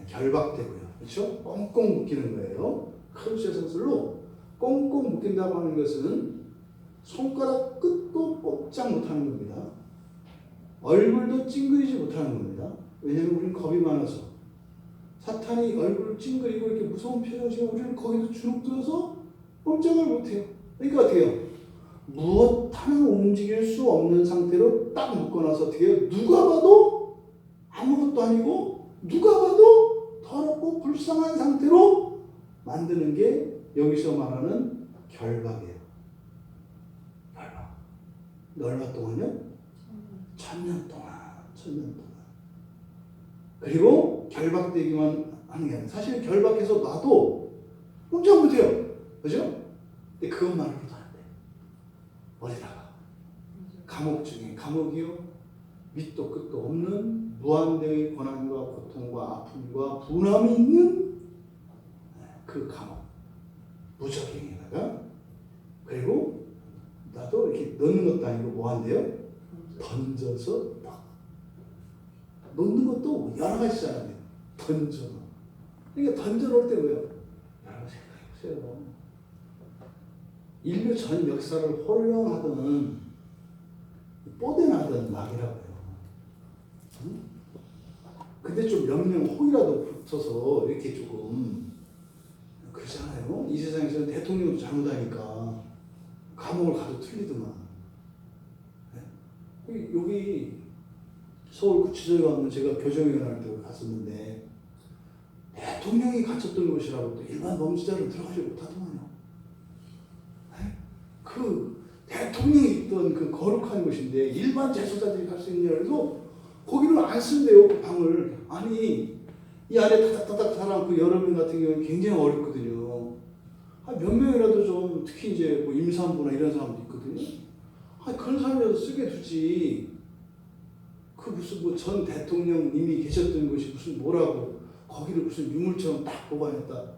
결박되고요. 그렇죠? 꽁꽁 묶이는 거예요. 크루세선슬로 꽁꽁 묶인다고 하는 것은 손가락 끝도 꼼짝 못하는 겁니다. 얼굴도 찡그리지 못하는 겁니다. 왜냐하면 우리는 겁이 많아서. 사탄이 얼굴을 찡그리고 이렇게 무서운 표정을 지으면 우리는 거기서 주눅 들어서 꼼짝을 못해요. 그러니까 어떻게 해요? 무엇 하나 움직일 수 없는 상태로 딱 묶어놔서 어떻게 해요? 누가 봐도 아무것도 아니고 누가 봐도 더럽고 불쌍한 상태로 만드는 게 여기서 말하는 결박이에요. 결박. 얼마 동안요? 1000년 동안. 그리고 결박되기만 하는 게 아니라 사실 결박해서 놔도 꼼짝 못해요. 그죠? 근데 그것만으로도 안 돼. 어디다가? 감옥 중에 감옥이요. 밑도 끝도 없는 무한대의 고난과 고통과 아픔과 분함이 있는 그 감옥. 무적행에다가 그리고 나도 이렇게 넣는 것도 아니고 뭐 한대요? 던져서 딱. 놓는 것도 여러 가지잖아요. 던져. 그러니까 던져놓을 때 왜요? 여러분 생각해보세요. 인류 전 역사를 호령하던 뽀대나던 막이라고요. 응? 근데 좀 몇 명 혹이라도 붙어서 이렇게 조금 그러잖아요. 이 세상에서는 대통령도 잘못하니까 감옥을 가도 틀리더만. 네? 여기 서울구치소에 가면 제가 교정위원회 때 갔었는데 대통령이 갇혔던 곳이라고 또 일반 범죄자를 들어가지 못하더만요. 네? 그 대통령이 있던 그 거룩한 곳인데 일반 재소자들이 갈 수 있냐 해서 거기는 안 쓴대요. 그 방을. 아니 이 안에 타닥타닥 사람 그 여러 명 같은 경우는 굉장히 어렵거든요. 몇 명이라도 좀 특히 이제 뭐 임산부나 이런 사람도 있거든요. 그런 사람이라도 쓰게 두지. 그 무슨 뭐 전 대통령님이 계셨던 곳이 무슨 뭐라고 거기를 무슨 유물처럼 딱 보관했다.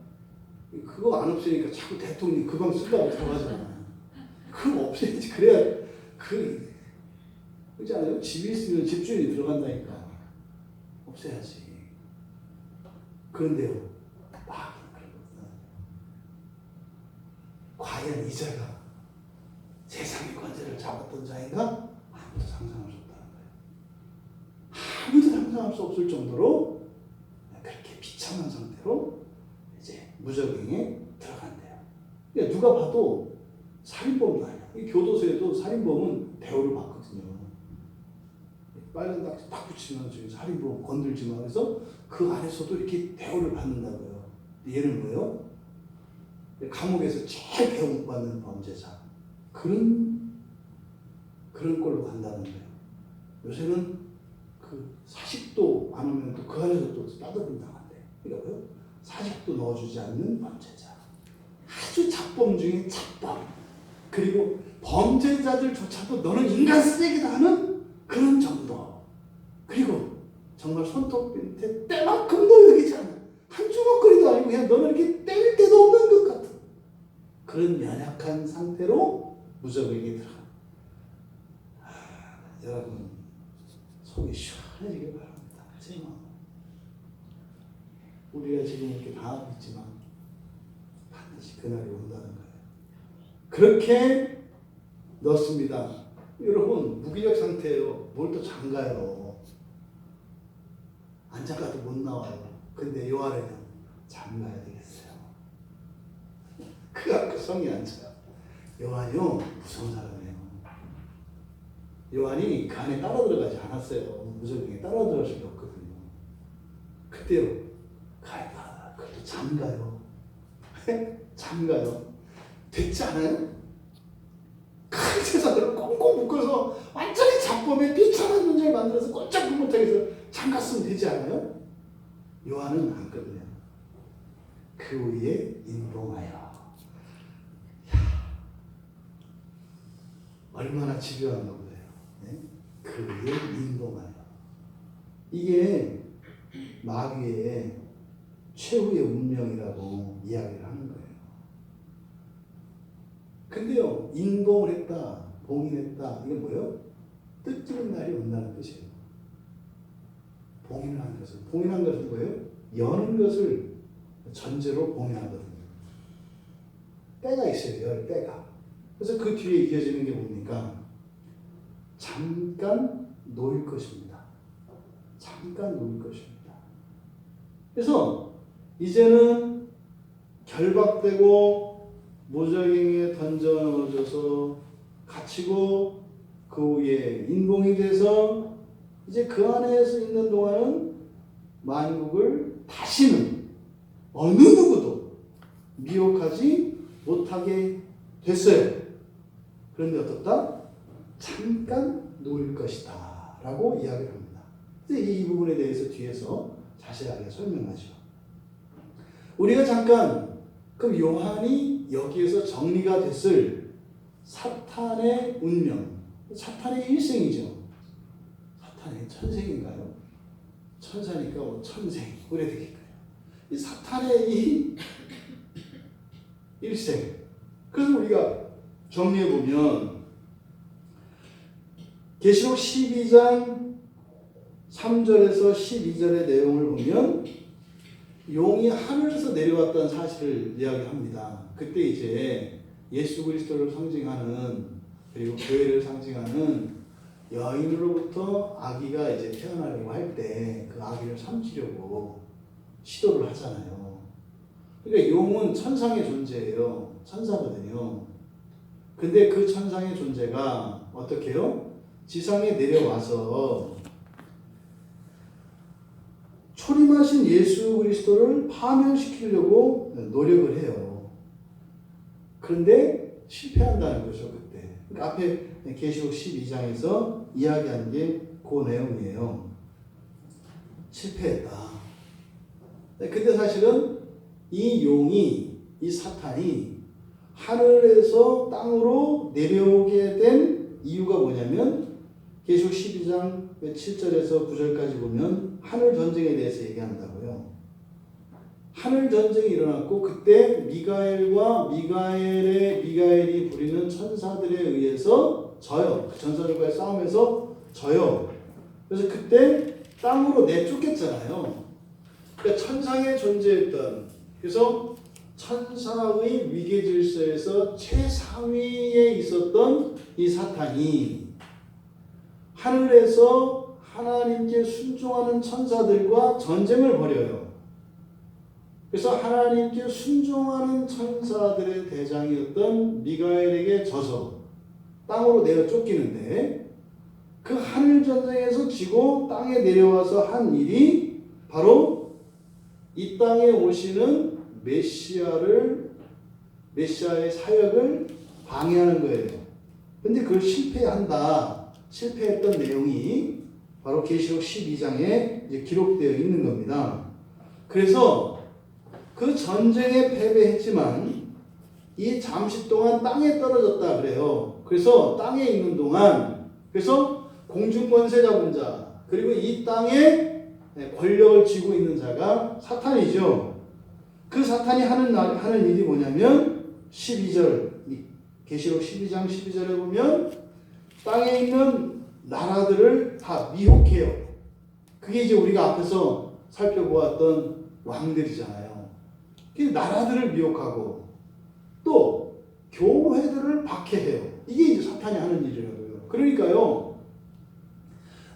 그거 안 없애니까 자꾸 대통령 그 방 쓰려고 들어가잖아. 그거 없애야지. 그래야 그렇지 않아요? 집이 있으면 집주인이 들어간다니까. 없애야지. 그런데요, 막 과연 이 자가 세상의 권세를 잡았던 자인가? 아무도 상상할 수 없다는 거예요. 아무도 상상할 수 없을 정도로 그렇게 비참한 상태로 이제 무적행에 들어간대요. 그러니까 누가 봐도 살인범도 아니야. 이 교도소에도 살인범은 대우를 받거든요. 빨간 딱 붙이면 저기 살인범 건들지 마. 그래서 그 안에서도 이렇게 대우를 받는다고요. 얘는 뭐예요? 감옥에서 제일 대우받는 범죄자. 그런 꼴로 간다는 거예요. 요새는 그 사식도 안 하면 또 그 안에서 또 따돌림 당한대. 그러니까 뭐요? 사식도 넣어주지 않는 범죄자. 아주 잡범 중에 잡범. 그리고 범죄자들조차도 너는 인간 쓰레기다 하는 그런 정도. 그리고 정말 손톱 밑에 때만큼도 여기지 않아. 한 주먹거리도 아니고 그냥 너는 이렇게 때릴 데도 없는 것 같은 그런 연약한 상태로 무적에게 들어가. 여러분 속이 시원해지길 바랍니다. 제발. 우리가 지금 이렇게 당하고 있지만 반드시 그날이 온다는 거예요. 그렇게 넣습니다. 여러분 무기력 상태예요. 뭘 또 장가요. 안 장가도 못 나와요. 근데 요 아래는 장가야 되겠어요. 그 앞에 성이 앉아요. 요한이요 무서운 사람이에요. 요한이 그 안에 따라 들어가지 않았어요. 무적행에 따라 들어갈 수가 없거든요. 그때요 그 안에 따라 그것도 장가요. 장가요. 됐지 않아요? 큰 세상을 꽁꽁 묶어서 완전히 잡범에 비참한 존재를 만들어서 꼼짝도 못하게 해서 장갔으면 되지 않아요? 요한은 안거든요. 그 위에 인봉하여. 얼마나 집요한가 보세요. 네? 그 위에 인봉하여. 이게 마귀의 최후의 운명이라고 이야기를 하는 거예요. 근데요, 인봉을 했다, 봉인했다, 이게 뭐예요? 뜻지는 날이 온다는 뜻이에요. 봉인한 것은. 봉인한 것은 뭐예요? 여는 것을 전제로 봉인하거든요. 때가 있어요, 열 때가. 그래서 그 뒤에 이어지는 게 뭡니까? 잠깐 놓일 것입니다. 잠깐 놓일 것입니다. 그래서 이제는 결박되고 무적행에 던져 넣어져서 갇히고 그 위에 인봉이 돼서 이제 그 안에서 있는 동안은 만국을 다시는 어느 누구도 미혹하지 못하게 됐어요. 그런데 어떻다? 잠깐 놓일 것이다 라고 이야기를 합니다. 이 부분에 대해서 뒤에서 자세하게 설명하죠. 우리가 잠깐 그럼 요한이 여기에서 정리가 됐을 사탄의 운명, 사탄의 일생이죠. 사탄의 천생인가요? 천사니까 뭐 천생, 그래 되겠고요. 이 사탄의 이 일생. 그래서 우리가 정리해보면 계시록 12장 3절에서 12절의 내용을 보면 용이 하늘에서 내려왔다는 사실을 이야기합니다. 그때 이제 예수 그리스도를 상징하는 그리고 교회를 상징하는 여인으로부터 아기가 이제 태어나려고 할 때 그 아기를 삼키려고 시도를 하잖아요. 그러니까 용은 천상의 존재예요. 천사거든요. 근데 그 천상의 존재가 어떻게 해요? 지상에 내려와서 초림하신 예수 그리스도를 파멸시키려고 노력을 해요. 그런데 실패한다는 거죠, 그때. 그러니까 앞에 계시록 12장에서 이야기한 게 그 내용이에요. 실패했다. 근데 사실은 이 용이, 이 사탄이 하늘에서 땅으로 내려오게 된 이유가 뭐냐면 계시록 12장 7절에서 9절까지 보면 하늘 전쟁에 대해서 얘기한다고요. 하늘 전쟁이 일어났고 그때 미가엘이 부리는 천사들에 의해서 져요. 그 전사들과의 싸움에서 져요. 그래서 그때 땅으로 내쫓겼잖아요. 그러니까 천상에 존재했던, 그래서 천사의 위계 질서에서 최상위에 있었던 이 사탄이 하늘에서 하나님께 순종하는 천사들과 전쟁을 벌여요. 그래서 하나님께 순종하는 천사들의 대장이었던 미가엘에게 져서 땅으로 내어 쫓기는데, 그 하늘 전쟁에서 지고 땅에 내려와서 한 일이 바로 이 땅에 오시는 메시아의 사역을 방해하는 거예요. 근데 그걸 실패했던 내용이 바로 계시록 12장에 이제 기록되어 있는 겁니다. 그래서 그 전쟁에 패배했지만 이 잠시 동안 땅에 떨어졌다 그래요. 그래서 땅에 있는 동안, 그래서 공중권세 잡은 자, 그리고 이 땅에 권력을 쥐고 있는 자가 사탄이죠. 그 사탄이 하는 일이 뭐냐면 12절, 계시록 12장 12절에 보면 땅에 있는 나라들을 다 미혹해요. 그게 이제 우리가 앞에서 살펴보았던 왕들이잖아요. 나라들을 미혹하고 또 교회들을 박해해요. 이게 이제 사탄이 하는 일이라고요. 그러니까요,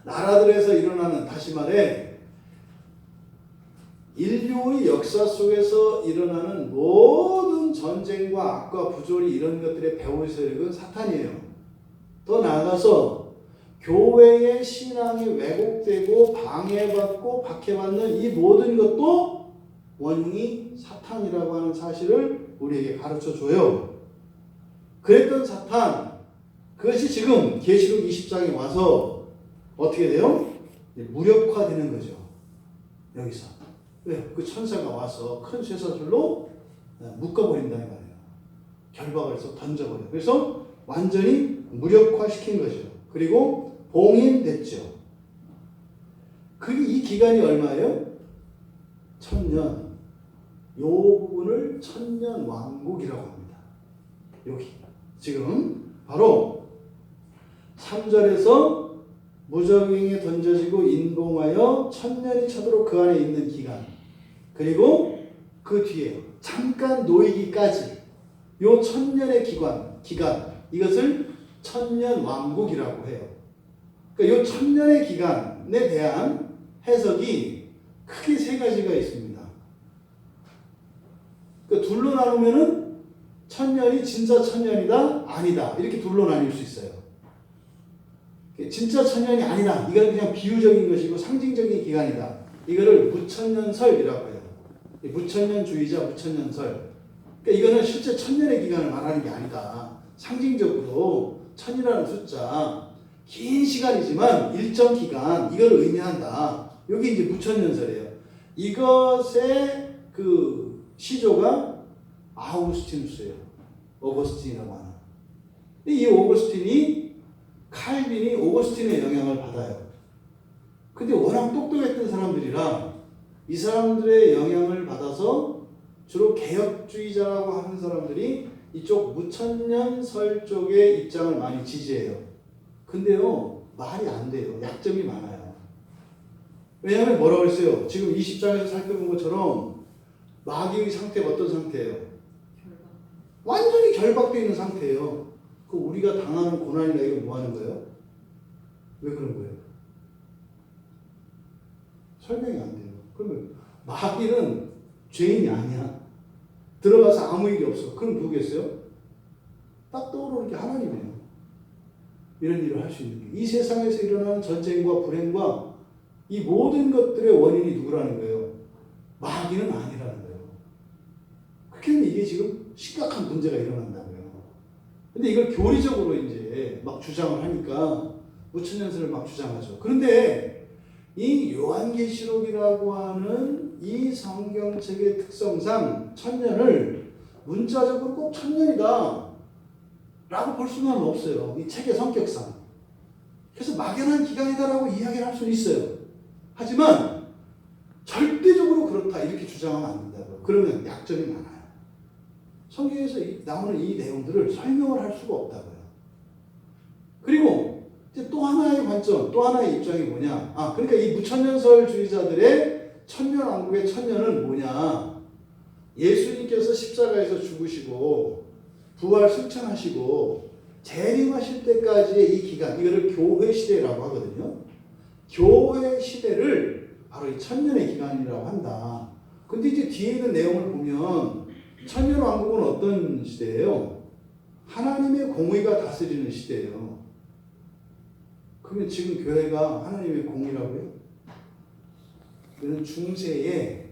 나라들에서 일어나는, 다시 말해 인류의 역사 속에서 일어나는 모든 전쟁과 악과 부조리, 이런 것들의 배후 세력은 사탄이에요. 더 나아가서 교회의 신앙이 왜곡되고 방해받고 박해받는 이 모든 것도 원인이 사탄이라고 하는 사실을 우리에게 가르쳐줘요. 그랬던 사탄, 그것이 지금 계시록 20장에 와서 어떻게 돼요? 무력화되는 거죠. 여기서. 왜요? 그 천사가 와서 큰 쇠사슬로 묶어버린다는 거예요. 결박을 해서 던져버려요. 그래서 완전히 무력화시킨 거죠. 그리고 봉인됐죠. 이 기간이 얼마예요? 1000년. 요 부분을 천년 왕국이라고 합니다. 여기. 지금 바로 3절에서 무저갱에 던져지고 인봉하여 1000년이 차도록 그 안에 있는 기간, 그리고 그 뒤에 잠깐 놓이기까지 요 1000년의 기간, 이것을 천년 왕국이라고 해요. 그러니까 요 1000년의 기간에 대한 해석이 크게 세 가지가 있습니다. 그러니까 둘로 나누면은 1000년이 진짜 1000년이다, 아니다, 이렇게 둘로 나뉠 수 있어요. 진짜 1000년이 아니다, 이건 그냥 비유적인 것이고 상징적인 기간이다, 이거를 무천년설이라고 해요. 무천년주의자, 무천년설. 그러니까 이거는 실제 1000년의 기간을 말하는 게 아니다. 상징적으로 1000이라는 숫자, 긴 시간이지만 일정 기간, 이걸 의미한다. 여기 이제 무천년설이에요. 이것의 그 시조가 아우구스티누스예요. 어거스틴이라고 하는. 이 오거스틴이, 칼빈이 오거스틴의 영향을 받아요. 근데 워낙 똑똑했던 사람들이라 이 사람들의 영향을 받아서 주로 개혁주의자라고 하는 사람들이 이쪽 무천년설 쪽의 입장을 많이 지지해요. 근데요, 말이 안 돼요. 약점이 많아요. 왜냐하면 뭐라고 했어요? 지금 20장에서 살펴본 것처럼 마귀의 상태가 어떤 상태예요? 완전히 결박되어 있는 상태예요. 그 우리가 당하는 고난이나 이거 뭐 하는 거예요? 왜 그런 거예요? 설명이 안 돼요. 그러면 마귀는 죄인이 아니야. 들어가서 아무 일이 없어. 그럼 누구겠어요? 딱 떠오르는 게 하나님이에요. 이런 일을 할 수 있는 게. 이 세상에서 일어나는 전쟁과 불행과 이 모든 것들의 원인이 누구라는 거예요? 마귀는 아니라는 거예요. 그렇기 때문에 이게 지금 심각한 문제가 일어난다고요. 근데 이걸 교리적으로 이제 막 주장을 하니까 무천년설을 막 주장하죠. 그런데 이 요한계시록이라고 하는 이 성경책의 특성상 1000년을 문자적으로 꼭 1000년이다 라고 볼 수는 없어요. 이 책의 성격상. 그래서 막연한 기간이다라고 이야기를 할 수는 있어요. 하지만 절대적으로 그렇다 이렇게 주장하면 안 된다고요. 그러면 약점이 많아요. 성경에서 나오는 이 내용들을 설명을 할 수가 없다고요. 그리고 이제 또 하나의 관점, 또 하나의 입장이 뭐냐? 그러니까 이 무천년설주의자들의 천년왕국의 천년은 뭐냐? 예수님께서 십자가에서 죽으시고 부활 승천하시고 재림하실 때까지의 이 기간, 이거를 교회 시대라고 하거든요. 교회 시대를 바로 이 천년의 기간이라고 한다. 근데 이제 뒤에 있는 내용을 보면 천년왕국은 어떤 시대예요? 하나님의 공의가 다스리는 시대예요. 그러면 지금 교회가 하나님의 공의라고요? 이는 중세에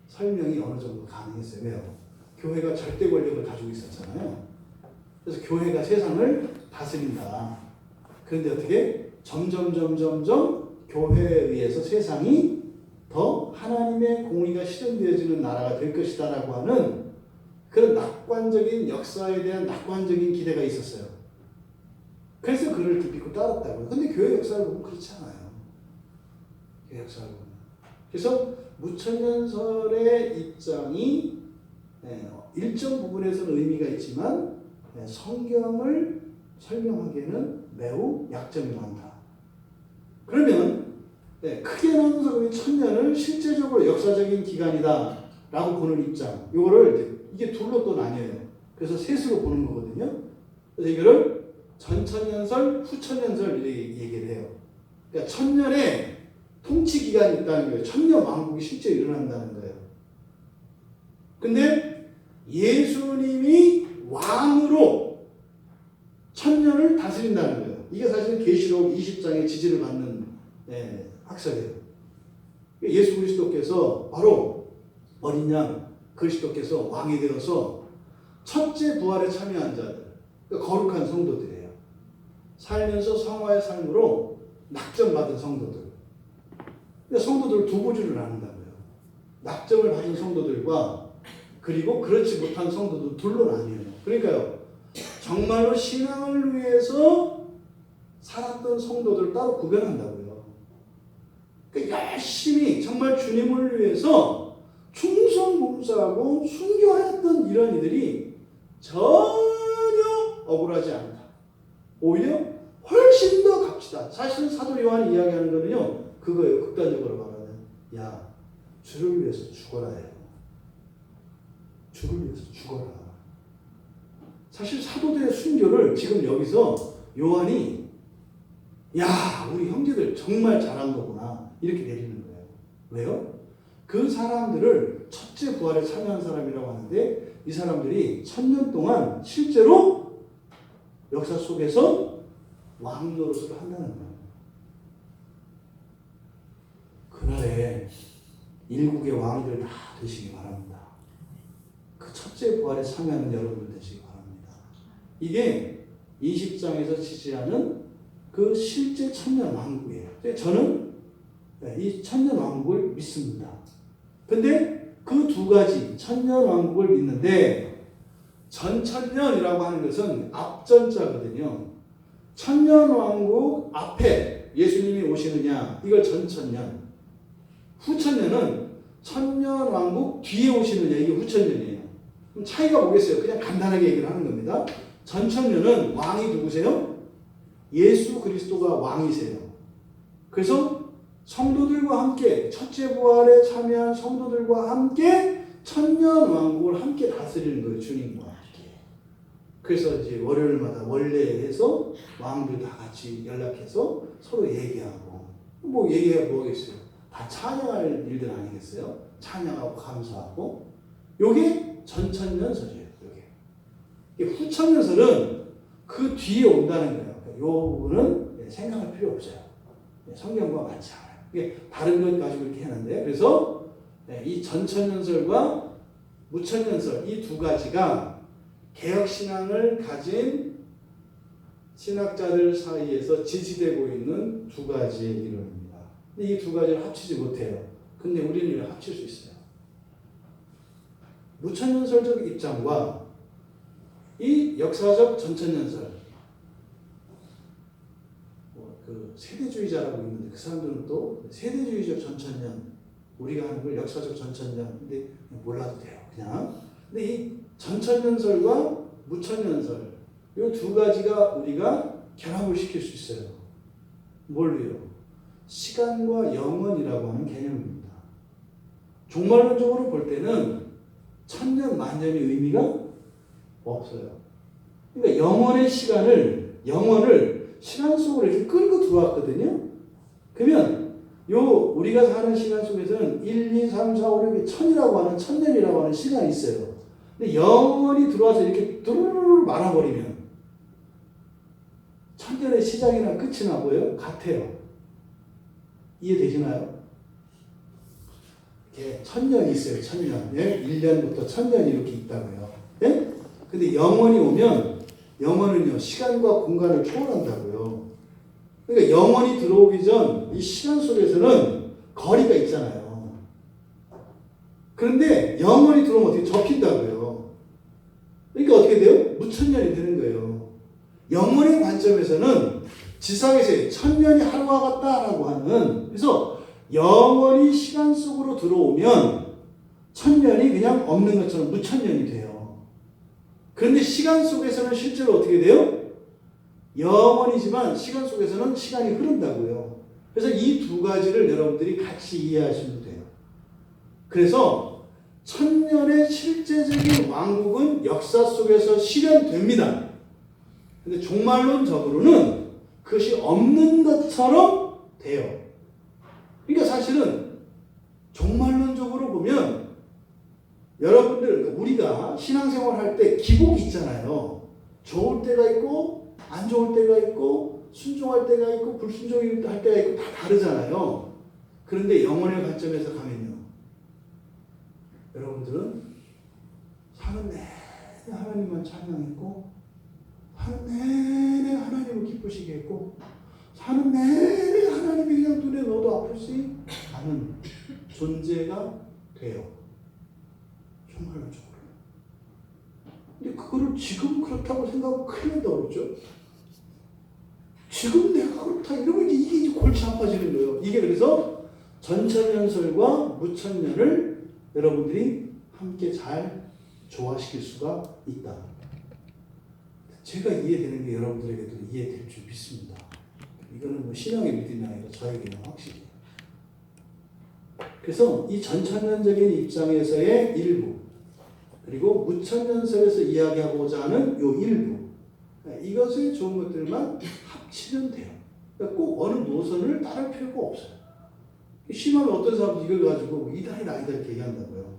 설명이 어느 정도 가능했어요. 왜요? 교회가 절대 권력을 가지고 있었잖아요. 그래서 교회가 세상을 다스린다. 그런데 어떻게? 점점 교회에 의해서 세상이 더 하나님의 공의가 실현되어지는 나라가 될 것이다라고 하는 그런 낙관적인 역사에 대한 낙관적인 기대가 있었어요. 그래서 그를 기피고 따랐다고요. 근데 교회 역사를 보면 그렇지 않아요. 교회 역사를 보면. 그래서 무천년설의 입장이 일정 부분에서는 의미가 있지만 성경을 설명하기에는 매우 약점이 많다. 그러면 크게 나눠서 천년을 실제적으로 역사적인 기간이다 라고 보는 입장, 이거를 이게 둘로 또 나뉘어요. 그래서 셋으로 보는 거거든요. 그래서 이거를 전천년설, 후천년설 이렇게 얘기를 해요. 그러니까 천년의 통치 기간이 있다는 거예요. 천년 왕국이 실제 일어난다는 거예요. 근데 예수님이 왕으로 천년을 다스린다는 거예요. 이게 사실 계시록 20장의 지지를 받는 학설이에요. 예수 그리스도께서 바로 어린 양 그리스도께서 왕이 되어서 첫째 부활에 참여한 자들, 그러니까 거룩한 성도들이에요. 살면서 성화의 삶으로 낙점받은 성도들. 그러니까 성도들을 두 부류를 나눈다고요. 낙점을 받은 성도들과 그리고 그렇지 못한 성도들 둘로 나뉘어요. 그러니까요, 정말로 신앙을 위해서 살았던 성도들을 따로 구별한다고요. 그러니까 열심히 정말 주님을 위해서 충성봉사하고 순교하였던 이런 이들이 전혀 억울하지 않다. 오히려 훨씬 더 값지다. 사실은 사도 요한이 이야기하는 거는요, 그거예요. 극단적으로 말하면, 야, 주를 위해서 죽어라 해요. 주를 위해서 죽어라. 사실 사도들의 순교를 지금 여기서 요한이, 야, 우리 형제들 정말 잘한 거구나, 이렇게 내리는 거예요. 왜요? 그 사람들을 첫째 부활에 참여한 사람이라고 하는데, 이 사람들이 1000년 동안 실제로 역사 속에서 왕 노릇을 한다는 거예요. 그날에 일국의 왕들 다 되시기 바랍니다. 그 첫째 부활에 참여하는 여러분들 되시기 바랍니다. 이게 20장에서 지지하는 그 실제 천년 왕국이에요. 저는 이 천년 왕국을 믿습니다. 근데 그 두 가지 천년 왕국을 믿는데, 전천년이라고 하는 것은 앞전자거든요. 천년 왕국 앞에 예수님이 오시느냐, 이걸 전천년. 후천년은 천년 왕국 뒤에 오시느냐, 이게 후천년이에요. 그럼 차이가 뭐겠어요? 그냥 간단하게 얘기를 하는 겁니다. 전천년은 왕이 누구세요? 예수 그리스도가 왕이세요. 그래서 성도들과 함께, 첫째 부활에 참여한 성도들과 함께 천년 왕국을 함께 다스리는 거예요. 주님과 함께. 그래서 이제 월요일마다 원래해서 왕들 다 같이 연락해서 서로 얘기하고, 뭐 얘기하고 뭐겠어요? 다 찬양할 일들 아니겠어요? 찬양하고 감사하고. 요게 전천년설이에요. 요게 후천년설은 그 뒤에 온다는 거예요. 요 부분은 생각할 필요 없어요. 성경과 맞지 않아요. 이게 다른 것 가지고 이렇게 하는데, 그래서 이 전천년설과 무천년설, 이 두 가지가 개혁신앙을 가진 신학자들 사이에서 지지되고 있는 두 가지의 이론입니다. 근데 이 두 가지를 합치지 못해요. 근데 우리는 이걸 합칠 수 있어요. 무천년설적 입장과 이 역사적 전천년설, 세대주의자라고 있는데 그 사람들은 또 세대주의적 전천년, 우리가 하는 걸 역사적 전천년, 근데 몰라도 돼요. 그냥. 근데 이 전천년설과 무천년설 이 두 가지가 우리가 결합을 시킬 수 있어요. 뭘로요? 시간과 영원이라고 하는 개념입니다. 종말론적으로 볼 때는 천년, 만년의 의미가 없어요. 그러니까 영원의 영원을 시간 속으로 이렇게 끌고 들어왔거든요. 그러면 우리가 사는 시간 속에서는 1, 2, 3, 4, 5, 6이 천이라고 하는 천년이라고 하는 시간이 있어요. 근데 영원이 들어와서 이렇게 뚜루루루 말아버리면 천년의 시작이나 끝이나 뭐예요? 같아요. 이해되시나요? 이렇게 천년이 있어요. 천년. 예? 1년부터 천년이 이렇게 있다고요. 예? 근데 영원이 오면 영원은요 시간과 공간을 초월한다고요. 그러니까 영원이 들어오기 전 이 시간 속에서는 거리가 있잖아요. 그런데 영원이 들어오면 어떻게 접힌다고요. 그러니까 어떻게 돼요? 무천년이 되는 거예요. 영원의 관점에서는 지상에서의 천년이 하루와 같다라고 하는, 그래서 영원히 시간 속으로 들어오면 천년이 그냥 없는 것처럼 무천년이 돼요. 그런데 시간 속에서는 실제로 어떻게 돼요? 영원이지만 시간 속에서는 시간이 흐른다고요. 그래서 이 두 가지를 여러분들이 같이 이해하시면 돼요. 그래서 천년의 실제적인 왕국은 역사 속에서 실현됩니다. 근데 종말론적으로는 그것이 없는 것처럼 돼요. 그러니까 사실은 종말론적으로 보면 여러분들, 우리가 신앙생활 할 때 기복이 있잖아요. 좋을 때가 있고 안 좋을 때가 있고 순종할 때가 있고 불순종할 때가 있고 다 다르잖아요. 그런데 영혼의 관점에서 가면요, 여러분들은 사는 내내 하나님만 찬양했고 사는 내내 하나님을 기쁘시게 했고 사는 내내 하나님이 그냥 눈에 넣어도 아프지 않은 존재가 돼요. 종말론적으로. 근데 그거를 지금 그렇다고 생각하면 큰일 난다 그러죠. 지금 내가 그렇다 이러면 이게 골치 아파지는 거예요. 이게 그래서 전천년설과 무천년을 여러분들이 함께 잘 조화시킬 수가 있다. 제가 이해되는 게 여러분들에게도 이해될 줄 믿습니다. 이거는 뭐 신앙의 믿음이 아니라 저에게는 확실해요. 그래서 이 전천년적인 입장에서의 일부, 그리고 무천년설에서 이야기하고자 하는 요 일부, 이것의 좋은 것들만 합치면 돼요. 그러니까 꼭 어느 노선을 따를 필요가 없어요. 심하면 어떤 사람도 이걸 가지고 이단이다 아니다 이렇게 얘기한다고요.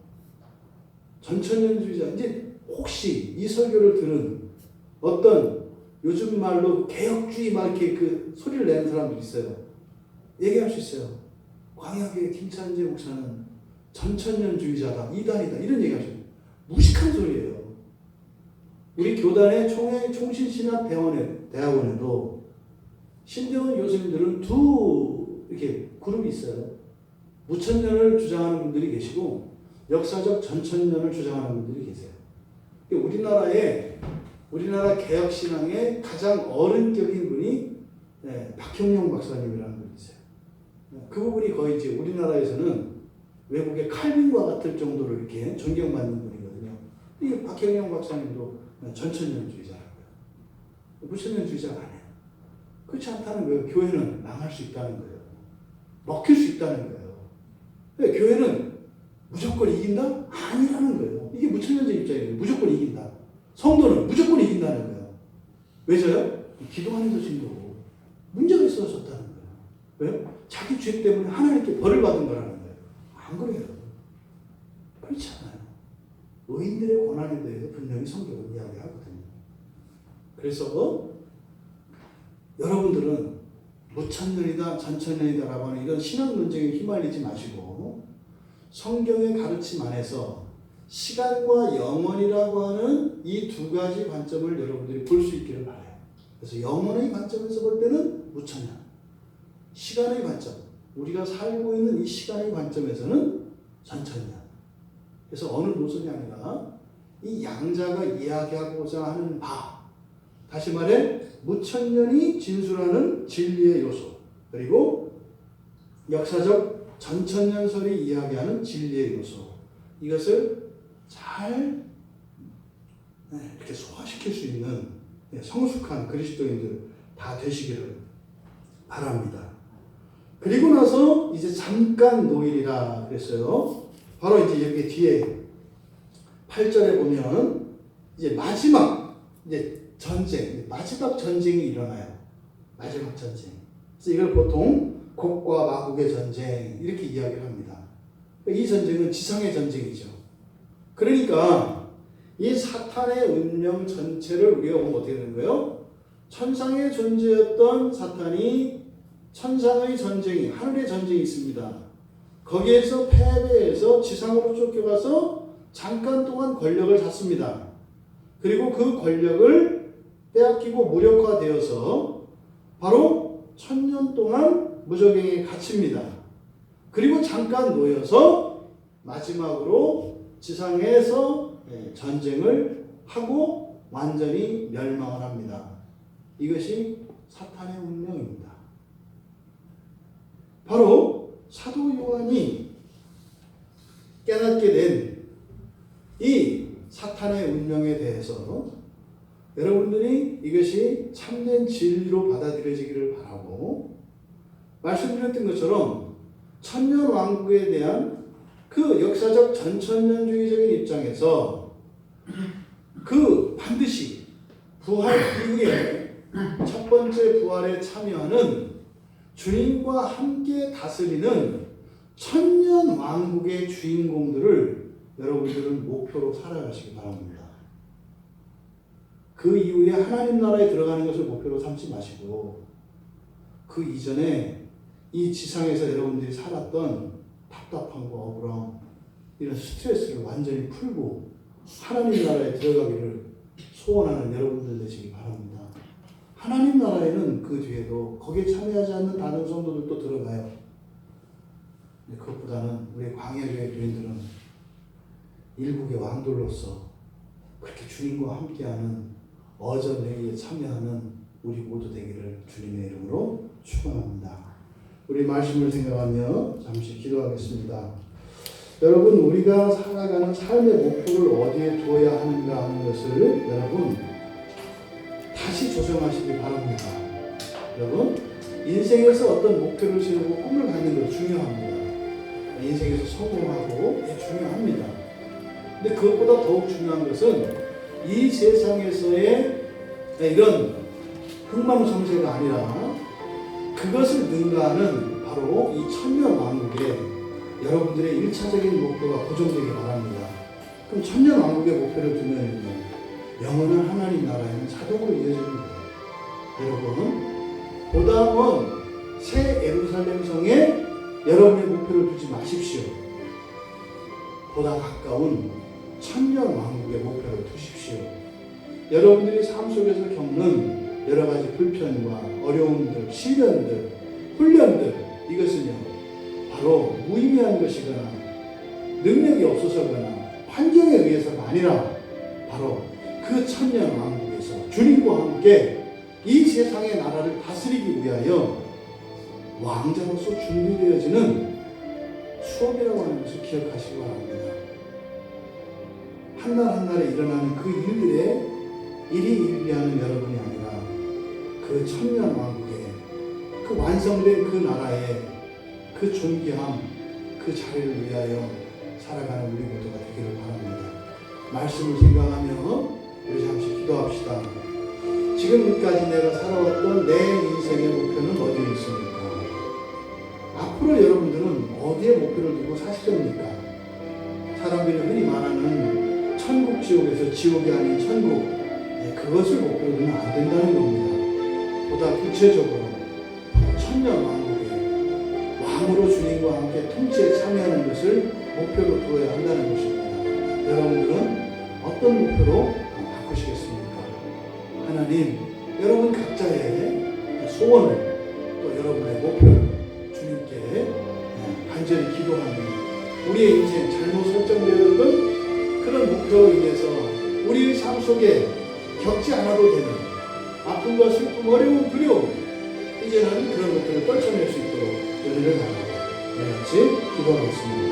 전천년주의자, 이제 혹시 이 설교를 들은 어떤 요즘 말로 개혁주의 막 이렇게 그 소리를 내는 사람들이 있어요. 얘기할 수 있어요. 광야교회 김찬재 목사는 전천년주의자다, 이단이다 이런 얘기하죠. 무식한 소리예요. 우리 교단의 총신신학대학원에도 신대원 교수님들은 두 이렇게 그룹이 있어요. 무천년을 주장하는 분들이 계시고 역사적 전천년을 주장하는 분들이 계세요. 우리나라 개혁신앙의 가장 어른격인 분이 박형용 박사님이라는 분이세요. 그 부분이 거의 이제 우리나라에서는 외국의 칼빈과 같을 정도로 이렇게 존경받는 분이거든요. 이 박형용 박사님도 전천년주의자라고요. 무천년주의자가 아니에요. 그렇지 않다는 거예요. 교회는 망할 수 있다는 거예요. 먹힐 수 있다는 거예요. 교회는 무조건 이긴다? 아니라는 거예요. 이게 무천년적 입장이에요. 무조건 이긴다. 성도는 무조건 이긴다는 거예요. 왜 져요? 기도하면서 진 거고 문제가 있어서 졌다는 거예요. 왜요? 자기 죄 때문에 하나님께 벌을 받은 거라는 거예요. 안 그래요. 그렇지 않아요. 의인들의 고난에 대해서 분명히 성경은 이야기하거든요. 그래서 여러분들은 무천년이다 전천년이다라고 하는 이런 신학 논쟁에 휘말리지 마시고 성경의 가르침 안에서 시간과 영원이라고 하는 이 두 가지 관점을 여러분들이 볼 수 있기를 바라요. 그래서 영원의 관점에서 볼 때는 무천년, 시간의 관점, 우리가 살고 있는 이 시간의 관점에서는 전천년. 그래서 어느 노선이 아니라 이 양자가 이야기하고자 하는 바, 다시 말해 무천년이 진술하는 진리의 요소, 그리고 역사적 전천년설이 이야기하는 진리의 요소, 이것을 잘 이렇게 소화시킬 수 있는 성숙한 그리스도인들 다 되시기를 바랍니다. 그리고 나서 이제 잠깐 노일이라 그랬어요. 바로 이제 여기 뒤에 8절에 보면 이제 마지막 이제 전쟁, 마지막 전쟁이 일어나요. 마지막 전쟁. 그래서 이걸 보통 곡과 마곡의 전쟁 이렇게 이야기를 합니다. 이 전쟁은 지상의 전쟁이죠. 그러니까 이 사탄의 운명 전체를 우리가 보면 어떻게 되는 거예요? 천상의 존재였던 사탄이 천상의 전쟁이, 하늘의 전쟁이 있습니다. 거기에서 패배해서 지상으로 쫓겨가서 잠깐 동안 권력을 잡습니다. 그리고 그 권력을 빼앗기고 무력화되어서 바로 1000년 동안 무적행에 갇힙니다. 그리고 잠깐 놓여서 마지막으로 지상에서 전쟁을 하고 완전히 멸망을 합니다. 이것이 사탄의 운명입니다. 바로 사도 요한이 깨닫게 된 이 사탄의 운명에 대해서 여러분들이 이것이 참된 진리로 받아들여지기를 바라고, 말씀드렸던 것처럼 천년왕국에 대한 그 역사적 전천년주의적인 입장에서 그 반드시 부활 이후에 첫 번째 부활에 참여하는 주님과 함께 다스리는 천년왕국의 주인공들을 여러분들은 목표로 살아가시기 바랍니다. 그 이후에 하나님 나라에 들어가는 것을 목표로 삼지 마시고 그 이전에 이 지상에서 여러분들이 살았던 답답함과 억울함, 이런 스트레스를 완전히 풀고 하나님 나라에 들어가기를 소원하는 여러분들 되시기 바랍니다. 하나님 나라에는 그 뒤에도 거기에 참여하지 않는 다른 성도들도 들어가요. 근데 그것보다는 우리 광야교회 교인들은 일국의 왕들로서 그렇게 주님과 함께하는 어전회의에 참여하는 우리 모두 되기를 주님의 이름으로 축원합니다. 우리 말씀을 생각하며 잠시 기도하겠습니다. 여러분, 우리가 살아가는 삶의 목표를 어디에 두어야 하는가 하는 것을 여러분 다시 조정하시기 바랍니다. 여러분, 인생에서 어떤 목표를 세우고 꿈을 갖는 것 중요합니다. 인생에서 성공하고 중요합니다. 근데 그것보다 더욱 중요한 것은 이 세상에서의 이런 흥망성쇠가 아니라 그것을 능가하는 바로 이 천년왕국에 여러분들의 1차적인 목표가 고정되기 바랍니다. 그럼 천년왕국의 목표를 두면요, 영원한 하나님 나라에는 자동으로 이어집니다. 여러분, 보다 먼 새 예루살렘 성에 여러분의 목표를 두지 마십시오. 보다 가까운 천년왕국의 목표를 두십시오. 여러분들이 삶 속에서 겪는 여러 가지 불편과 어려움들, 시련들, 훈련들, 이것은요 바로 무의미한 것이거나 능력이 없어서거나 환경에 의해서가 아니라 바로 그 천년왕국에서 주님과 함께 이 세상의 나라를 다스리기 위하여 왕자로서 준비되어지는 수업이라고 하는 것을 기억하시기 바랍니다. 한날 한날에 일어나는 그 일들에 일희일비하는 여러분이 아니라 그 천년왕국의 그 완성된 그 나라의 그 존귀함, 그 자리를 위하여 살아가는 우리 모두가 되기를 바랍니다. 말씀을 생각하며 우리 잠시 기도합시다. 지금까지 내가 살아왔던 내 인생의 목표는 어디에 있습니까? 앞으로 여러분들은 어디에 목표를 두고 사시렵니까? 사람들이 흔히 말하는 천국 지옥에서 지옥이 아닌 천국, 그것을 목표로 두면 안 된다는 겁니다. 보다 구체적으로 천년왕국의 왕으로 주님과 함께 통치에 참여하는 것을 목표로 두어야 한다는 것입니다. 여러분들은 어떤 목표로 바꾸시겠습니까? 하나님, 여러분 각자의 소원을 또 여러분의 목표를 주님께 간절히 기도하며 우리의 인생 잘못 설정되었던 그런 목표로 인해서 우리의 삶 속에 겪지 않아도 되는 아픔과 슬픔, 어려움, 두려움, 이제 이제는 그런 것들을 떨쳐낼 수 있도록 은혜를 달라고 같이 기도하겠습니다.